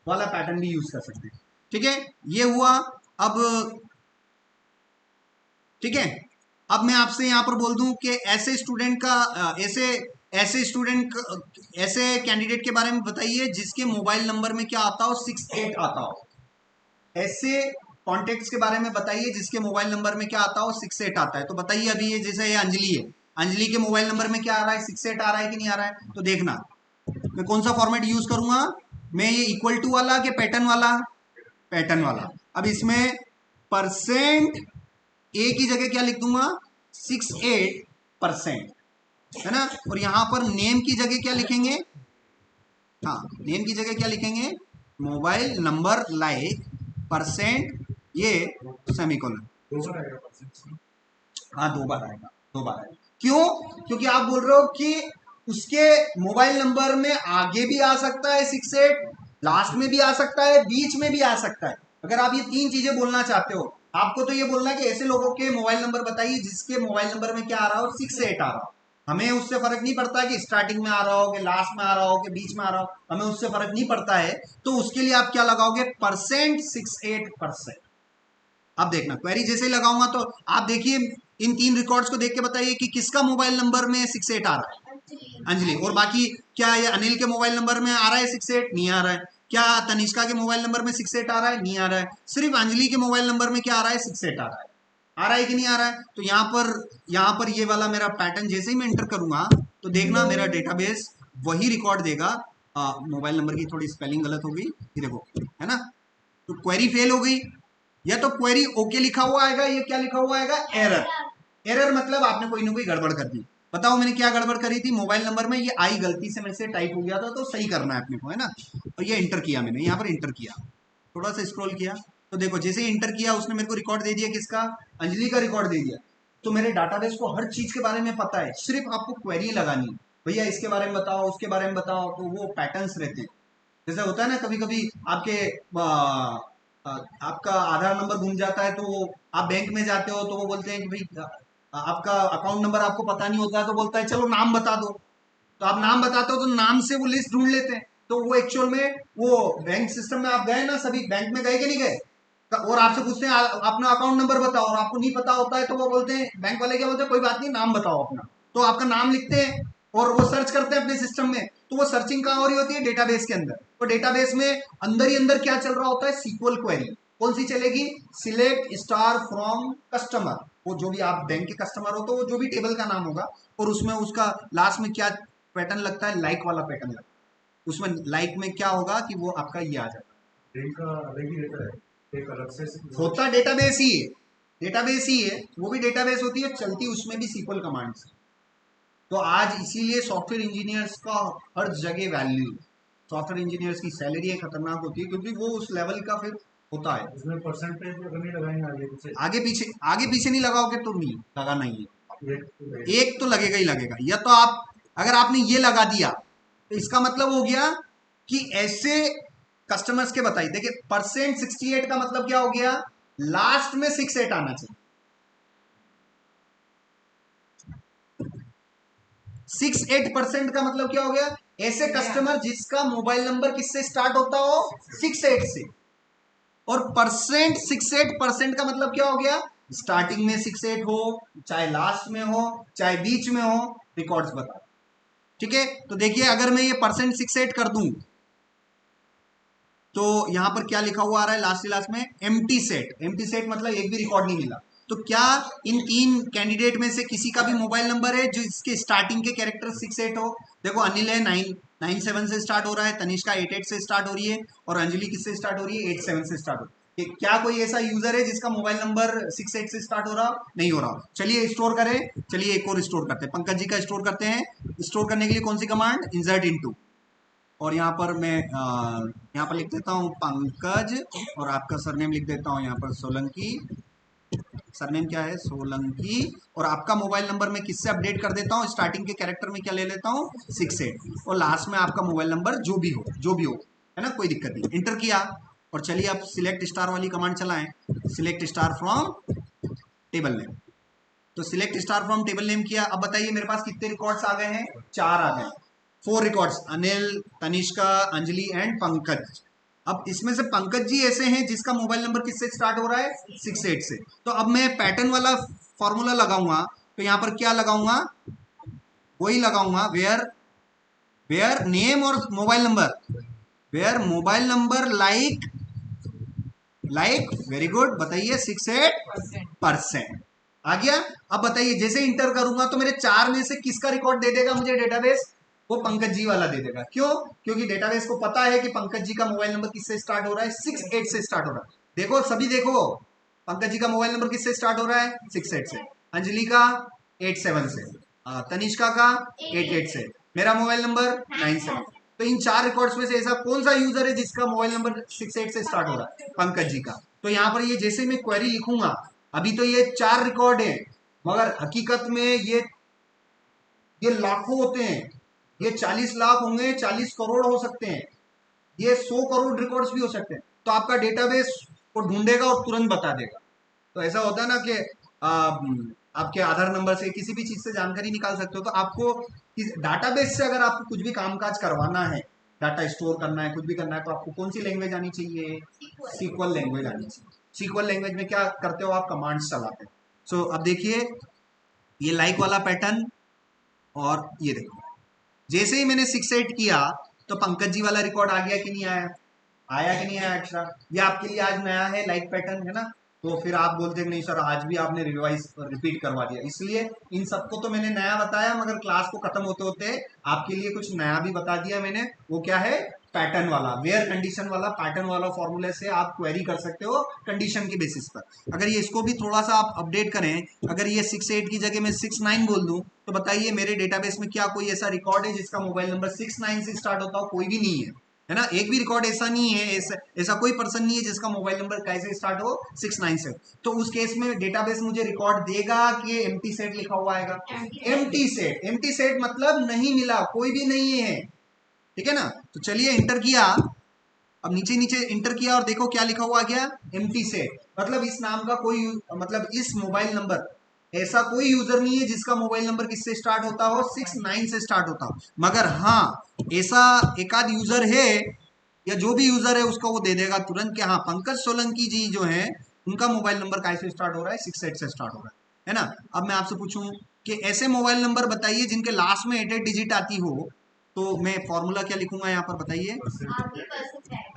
वाला पैटर्न भी यूज कर सकते हैं। ठीक है, ये हुआ। अब ठीक है, अब मैं आपसे यहां पर बोल दूं कि ऐसे स्टूडेंट का ऐसे ऐसे स्टूडेंट ऐसे कैंडिडेट के बारे में बताइए जिसके मोबाइल नंबर में क्या आता हो, 68 आता हो। ऐसे कॉन्टेक्ट्स के बारे में बताइए जिसके मोबाइल नंबर में क्या आता हो, 68 आता है। तो बताइए अभी ये जैसे ये अंजलि है, अंजलि के मोबाइल नंबर में क्या आ रहा है, 68 आ रहा है कि नहीं आ रहा है। तो देखना मैं कौन सा फॉर्मेट यूज करूंगा, मैं ये इक्वल टू वाला कि पैटर्न वाला, पैटर्न वाला। अब इसमें परसेंट ए की जगह क्या लिख दूंगा, 68%, है ना। और यहां पर नेम की जगह क्या लिखेंगे, हाँ नेम की जगह क्या लिखेंगे, मोबाइल नंबर लाइक परसेंट ये सेमीकोलन। हाँ 2 बार आएगा, 2 बार आएगा। क्यों, क्योंकि आप बोल रहे हो कि उसके मोबाइल नंबर में आगे भी आ सकता है 68, लास्ट में भी आ सकता है, बीच में भी आ सकता है। अगर आप ये 3 चीजें बोलना चाहते हो, आपको तो ये बोलना है कि ऐसे लोगों के मोबाइल नंबर बताइए जिसके मोबाइल नंबर में क्या आ रहा हो, 68 आ रहा हो। हमें उससे फर्क नहीं पड़ता कि स्टार्टिंग में आ रहा हो कि लास्ट में आ रहा हो कि बीच में आ रहा हो, हमें उससे फर्क नहीं पड़ता है। तो उसके लिए आप क्या लगाओगे, परसेंट 68%। अब देखना क्वेरी जैसे ही लगाऊंगा तो आप देखिए इन 3 रिकॉर्ड्स को देख के बताइए कि किसका मोबाइल नंबर में 68 आ रहा है, अंजलि। और बाकी क्या ये अनिल के मोबाइल नंबर में आ रहा है 68, नहीं आ रहा है। क्या तनिष्का के मोबाइल नंबर में 68 आ रहा है? नहीं आ रहा है। सिर्फ अंजलि के मोबाइल नंबर में क्या आ रहा है? 68 आ रहा है। आ रहा है कि नहीं आ रहा है? तो यहाँ पर ये वाला मेरा पैटर्न जैसे ही मैं एंटर करूंगा तो देखना मेरा डेटाबेस वही रिकॉर्ड देगा। मोबाइल नंबर की थोड़ी स्पेलिंग गलत हो गई, ये देखो, है ना? तो क्वेरी फेल हो गई, या तो क्वेरी ओके लिखा हुआ आएगा, ये क्या लिखा हुआ आएगा? एरर। एरर मतलब आपने कोई ना कोई गड़बड़ कर दी। बताओ मैंने क्या गड़बड़ करी थी? मोबाइल नंबर में ये आई गलती से मेरे से टाइप हो गया था, तो सही करना है अपने को, है ना? और ये एंटर किया मैंने, यहाँ पर एंटर किया, थोड़ा सा स्क्रॉल किया, तो देखो जैसे ही एंटर किया उसने मेरे को रिकॉर्ड दे दिया, किसका? अंजलि का रिकॉर्ड दे दिया। तो मेरे डाटाबेस को हर चीज के बारे में पता है, सिर्फ आपको क्वेरी लगानी है, भैया इसके बारे में बताओ, उसके बारे में बताओ, तो वो पैटर्न्स रहते हैं। जैसे होता है ना कभी कभी आपके आपका आधार नंबर घूम जाता है, तो आप बैंक में जाते हो तो वो बोलते हैं कि भाई आपका अकाउंट नंबर आपको पता नहीं होता है, तो बोलता है चलो नाम बता दो, तो आप नाम बताते हो तो नाम से वो लिस्ट ढूंढ लेते हैं। तो वो एक्चुअल में वो बैंक सिस्टम में आप गए ना, सभी बैंक में गए कि नहीं गए, और आपसे पूछते हैं अपना अकाउंट नंबर बताओ, और आपको नहीं पता होता है, तो वो बोलते हैं, बैंक वाले क्या बोलते हैं, कोई बात नहीं नाम बताओ अपना। तो आपका नाम लिखते हैं और वो सर्च करते हैं अपने सिस्टम में। तो वो सर्चिंग कहाँ हो रही होती है? डेटाबेस के अंदर। तो डेटाबेस में अंदर ही अंदर क्या चल रहा होता है? SQL query. कौन सी चलेगी? सिलेक्ट स्टार फ्रॉम कस्टमर, वो जो भी आप बैंक के कस्टमर हो तो वो जो भी टेबल का नाम होगा, और उसमें उसका लास्ट में क्या पैटर्न लगता है? लाइक वाला पैटर्न लगता है। उसमें लाइक में क्या होगा कि वो आपका ये आ जाता है। बैंक का अलग ही रहता है, एक अलग से होता डेटाबेस ही है, डेटाबेस ही है, वो भी डेटाबेस होती है, चलती उसमें भी सीक्वल कमांड्स। तो आज इसीलिए सॉफ्टवेयर इंजीनियर्स का हर जगह वैल्यू, सॉफ्टवेयर इंजीनियर्स की सैलरी खतरनाक होती है, क्योंकि वो उस लेवल का फिर होता है। उसमें परसेंटेज अगर नहीं लगाएंगे आगे पीछे नहीं लगाओगे तो नहीं लगाना ही है, एक तो लगेगा ही लगेगा। या तो आप, अगर आपने ये लगा दिया तो इसका मतलब हो गया कि ऐसे कस्टमर्स के बताइए, देखिए परसेंट 68 का मतलब क्या हो गया? लास्ट में 68 आना चाहिए। 68% का मतलब क्या हो गया? ऐसे कस्टमर जिसका मोबाइल नंबर किससे स्टार्ट होता हो? 68 से। और परसेंट 68% का मतलब क्या हो गया? स्टार्टिंग में 68 हो, चाहे लास्ट में हो, चाहे बीच में हो, रिकॉर्ड्स बता। ठीक है, तो देखिए अगर मैं ये परसेंट 68 कर दूं तो यहां पर क्या लिखा हुआ आ रहा है लास्ट में? Empty set. एम्प्टी सेट मतलब एक भी रिकॉर्ड नहीं मिला। तो क्या इन तीन कैंडिडेट में से किसी का भी मोबाइल नंबर है जो इसके स्टार्टिंग के कैरेक्टर 68 हो? देखो अनिल है 997 से स्टार्ट हो रहा है, तनिष्का 88 से स्टार्ट हो रही है, और अंजलि किससे स्टार्ट हो रही है? 87 से स्टार्ट हो रही है। क्या कोई ऐसा यूजर है जिसका मोबाइल नंबर 68 से स्टार्ट हो रहा? नहीं हो रहा। चलिए स्टोर करें, चलिए एक और स्टोर करते हैं, पंकज जी का स्टोर करते हैं। स्टोर करने के लिए कौन सी कमांड? इंसर्ट इनटू, और यहाँ पर मैं यहाँ पर लिख देता हूँ पंकज, और आपका सरनेम लिख देता हूँ यहाँ पर सोलंकी। सरनेम क्या है? सोलंकी। और आपका मोबाइल नंबर मैं किससे अपडेट कर देता हूँ? स्टार्टिंग के कैरेक्टर में क्या ले लेता हूँ? 68, और लास्ट में आपका मोबाइल नंबर जो भी हो, है ना, कोई दिक्कत नहीं। इंटर किया, और चलिए आप सिलेक्ट स्टार वाली कमांड चलाएं, select star from table name. तो select star from table name किया। अब बताइए मेरे पास कितने रिकॉर्ड्स आ गए हैं? 4 आ गए। 4 रिकॉर्ड्स, अनिल, तनिष्का, अंजलि एंड पंकज। अब इसमें से पंकज जी ऐसे हैं जिसका मोबाइल नंबर किससे स्टार्ट हो रहा है? 68 से। तो अब मैं पैटर्न वाला फॉर्मूला लगाऊंगा, तो यहां पर क्या लगाऊंगा? वही लगाऊंगा, वेयर वेयर नेम और mobile number, where mobile number like very good, बताइए 68% आ गया। अब बताइए जैसे इंटर करूंगा तो मेरे 4 में से किसका रिकॉर्ड दे देगा मुझे डेटाबेस? वो पंकज जी वाला दे देगा। क्यों? क्योंकि डेटाबेस को पता है कि पंकज जी का मोबाइल नंबर किससे स्टार्ट हो रहा है? 68 से स्टार्ट हो रहा है। देखो सभी देखो, पंकज जी का मोबाइल नंबर किससे स्टार्ट हो रहा है? 68 से। अंजलि का 87 से, तनिष्का का 88 से, मेरा मोबाइल नंबर 97। तो इन 4 रिकॉर्ड्स में से ऐसा कौन सा यूजर है जिसका मोबाइल नंबर 68 से स्टार्ट हो रहा है? पंकज जी का। तो यहाँ पर ये जैसे मैं क्वेरी लिखूंगा, अभी तो ये 4 रिकॉर्ड है, मगर हकीकत में ये लाखों होते हैं, ये 40 लाख होंगे, 40 करोड़ हो सकते हैं, ये 100 करोड़ रिकॉर्ड्स भी हो सकते हैं। तो आपका डेटाबेस को ढूंढेगा और तुरंत बता देगा। तो ऐसा होता है ना कि आपके आधार नंबर से किसी भी चीज से जानकारी निकाल सकते हो। तो आपको इस डाटाबेस से अगर आपको कुछ भी कामकाज करवाना है, डाटा स्टोर करना है, कुछ भी करना है, तो आपको कौन सी लैंग्वेज आनी चाहिए? सीक्वल लैंग्वेज आनी चाहिए। सीक्वल लैंग्वेज में क्या करते हो आप? कमांड्स चलाते हैं। सो अब देखिए ये लाइक वाला पैटर्न, और ये देखो जैसे ही मैंने 68 किया तो पंकज जी वाला रिकॉर्ड आ गया कि नहीं आया? आया कि नहीं आया एक्स्ट्रा? ये आपके लिए आज नया है, लाइक पैटर्न है ना, तो फिर आप बोलते हैं नहीं सर आज भी आपने रिवाइज रिपीट करवा दिया, इसलिए इन सबको तो मैंने नया बताया, मगर क्लास को खत्म होते होते आपके लिए कुछ नया भी बता दिया मैंने। वो क्या है? पैटर्न वाला, वेयर कंडीशन वाला, पैटर्न वाला फॉर्मूले से आप क्वेरी कर सकते हो कंडीशन के बेसिस पर। अगर ये इसको भी थोड़ा सा आप अपडेट करें, अगर ये 6 8 की जगह मैं 6 9 बोल दूं, तो बताइए मेरे डेटाबेस में क्या कोई ऐसा रिकॉर्ड है जिसका मोबाइल नंबर 6 9 से स्टार्ट होता हो? कोई भी नहीं है ना? एक भी रिकॉर्ड ऐसा नहीं है, ऐसा कोई पर्सन नहीं है जिसका मोबाइल नंबर कैसे स्टार्ट हो 6 9 से। तो उस केस में डेटाबेस मुझे रिकॉर्ड देगा कि एम्प्टी सेट लिखा हुआ आएगा? Empty set. एम्प्टी सेट मतलब नहीं मिला, कोई भी नहीं है, ठीक है ना? तो चलिए इंटर किया, अब नीचे नीचे इंटर किया और देखो क्या लिखा हुआ आ गया, एम्प्टी सेट। मतलब इस नाम का कोई, मतलब इस मोबाइल नंबर, ऐसा कोई यूजर नहीं है जिसका मोबाइल नंबर किससे स्टार्ट होता हो? 6 9 से स्टार्ट होता हो। मगर हाँ, ऐसा एक आध यूजर है, या जो भी यूजर है उसका वो दे देगा तुरंत कि हाँ पंकज सोलंकी जी जो है उनका मोबाइल नंबर कैसे स्टार्ट हो रहा है? 6 8 से स्टार्ट हो रहा है ना? अब मैं आपसे पूछूं कि ऐसे मोबाइल नंबर बताइए जिनके लास्ट में 8 8 डिजिट आती हो, तो मैं फॉर्मूला क्या लिखूंगा यहाँ पर बताइए?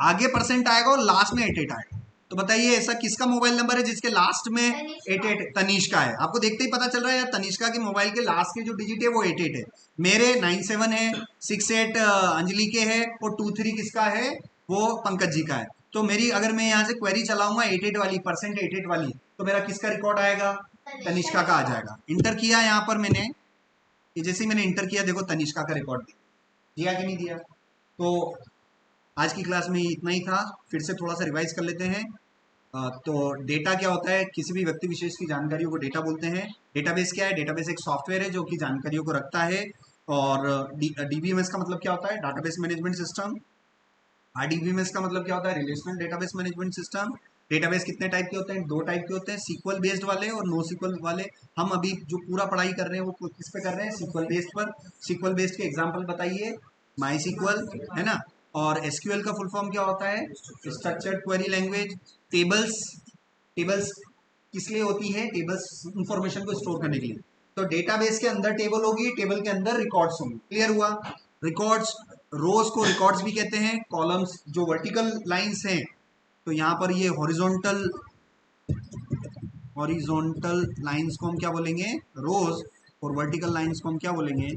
आगे परसेंट आएगा और लास्ट में 8 8 आएगा। तो बताइए ऐसा किसका मोबाइल नंबर है जिसके लास्ट में 8 8? तनिष्का है। आपको देखते ही पता चल रहा है यार, तनिष्का के मोबाइल के लास्ट के जो डिजिट है वो 8 8 है। मेरे 9 7 है, 6 8 अंजलि के है, और 2 3 किसका है? वो पंकज जी का है। तो मेरी अगर मैं यहाँ से क्वेरी चलाऊंगा 8 8 वाली, परसेंट 8 8 वाली, तो मेरा किसका रिकॉर्ड आएगा? तनिष्का का आ जाएगा। इंटर किया यहाँ पर मैंने, ये जैसे ही मैंने इंटर किया देखो तनिष्का का रिकॉर्ड दिया कि नहीं दिया? तो आज की क्लास में इतना ही था, फिर से थोड़ा सा रिवाइज कर लेते हैं। तो डेटा क्या होता है? किसी भी व्यक्ति विशेष की जानकारियों को डेटा बोलते हैं। डेटाबेस क्या है? डेटाबेस एक सॉफ्टवेयर है जो कि जानकारियों को रखता है। और डीबीएमएस का मतलब क्या होता है? Database management system. आरडीबीएमएस का मतलब क्या होता है? Relational database management system. Database कितने टाइप के होते हैं? 2 टाइप के होते हैं, सीक्वल बेस्ड वाले और नो सीक्वल वाले। हम अभी जो पूरा पढ़ाई कर रहे हैं वो किस पे कर रहे हैं? सीक्वल बेस्ड पर। सीक्वल बेस्ड के एग्जाम्पल बताइए। माई सीक्वल है ना? और एसक्यूएल का फुल फॉर्म क्या होता है? Structured query language. Tables, tables किस लिए होती है? टेबल्स इंफॉर्मेशन को स्टोर करने के लिए। तो डेटाबेस के अंदर टेबल होगी, टेबल के अंदर रिकॉर्ड्स होंगे। क्लियर हुआ? रिकॉर्ड्स, रोज को रिकॉर्ड्स भी कहते हैं, कॉलम्स जो वर्टिकल लाइंस हैं, तो यहाँ पर ये हॉरिजॉन्टल, हॉरिजॉन्टल लाइंस को हम क्या बोलेंगे? रोज। और वर्टिकल लाइंस को हम क्या बोलेंगे?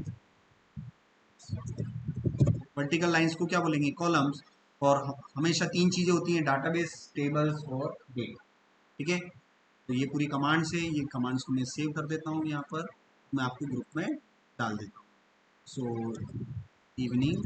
वर्टिकल लाइंस को क्या बोलेंगे? कॉलम्स। और हमेशा 3 चीजें होती हैं, डाटाबेस, टेबल्स और डेटा, ठीक है? तो ये पूरी कमांड्स है, ये कमांड्स को मैं सेव कर देता हूँ यहाँ पर, मैं आपको ग्रुप में डाल देता हूँ। सो इवनिंग,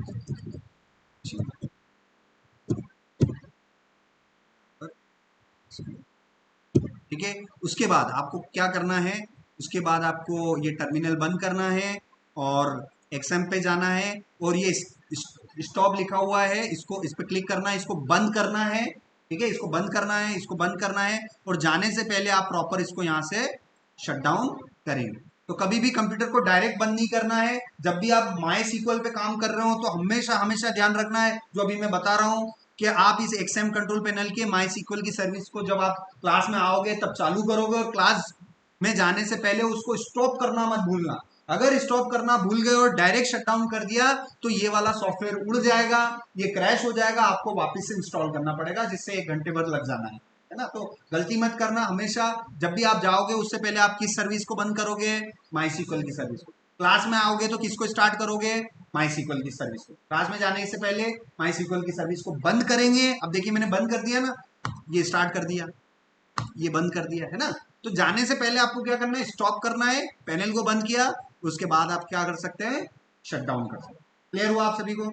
ठीक है? उसके बाद आपको क्या करना है? उसके बाद आपको ये टर्मिनल बंद करना है और एक्सएम पे जाना है, और ये स्टॉप लिखा हुआ है, इसको, इस पर क्लिक करना है, इसको बंद करना है, ठीक है? इसको बंद करना है, इसको बंद करना है, और जाने से पहले आप प्रॉपर इसको यहाँ से शट डाउन करेंगे। तो कभी भी कंप्यूटर को डायरेक्ट बंद नहीं करना है। जब भी आप माई सीक्वल पे काम कर रहे हो तो हमेशा हमेशा ध्यान रखना है जो अभी मैं बता रहा हूँ, कि आप इस एक्सएम कंट्रोल पैनल के माई सीक्वल की सर्विस को जब आप क्लास में आओगे तब चालू करोगे, और क्लास में जाने से पहले उसको स्टॉप करना मत भूलना। अगर स्टॉप करना भूल गए और डायरेक्ट शटडाउन कर दिया तो ये वाला सॉफ्टवेयर उड़ जाएगा, ये क्रैश हो जाएगा, आपको वापस से इंस्टॉल करना पड़ेगा, जिससे 1 घंटे भर लग जाना है ना? तो गलती मत करना। हमेशा जब भी आप जाओगे उससे पहले आप किस सर्विस को बंद करोगे? माई सीक्वल की सर्विस को। क्लास में आओगे तो किसको स्टार्ट करोगे? माई सीक्वल की सर्विस को। क्लास में जाने से पहले माई सीक्वल की सर्विस को बंद करेंगे। अब देखिए मैंने बंद कर दिया ना, ये स्टार्ट कर दिया, ये बंद कर दिया है ना? तो जाने से पहले आपको क्या करना है? स्टॉप करना है, पैनल को बंद किया, उसके बाद आप क्या कर सकते हैं? शट डाउन कर सकते हैं। क्लियर हुआ आप सभी को?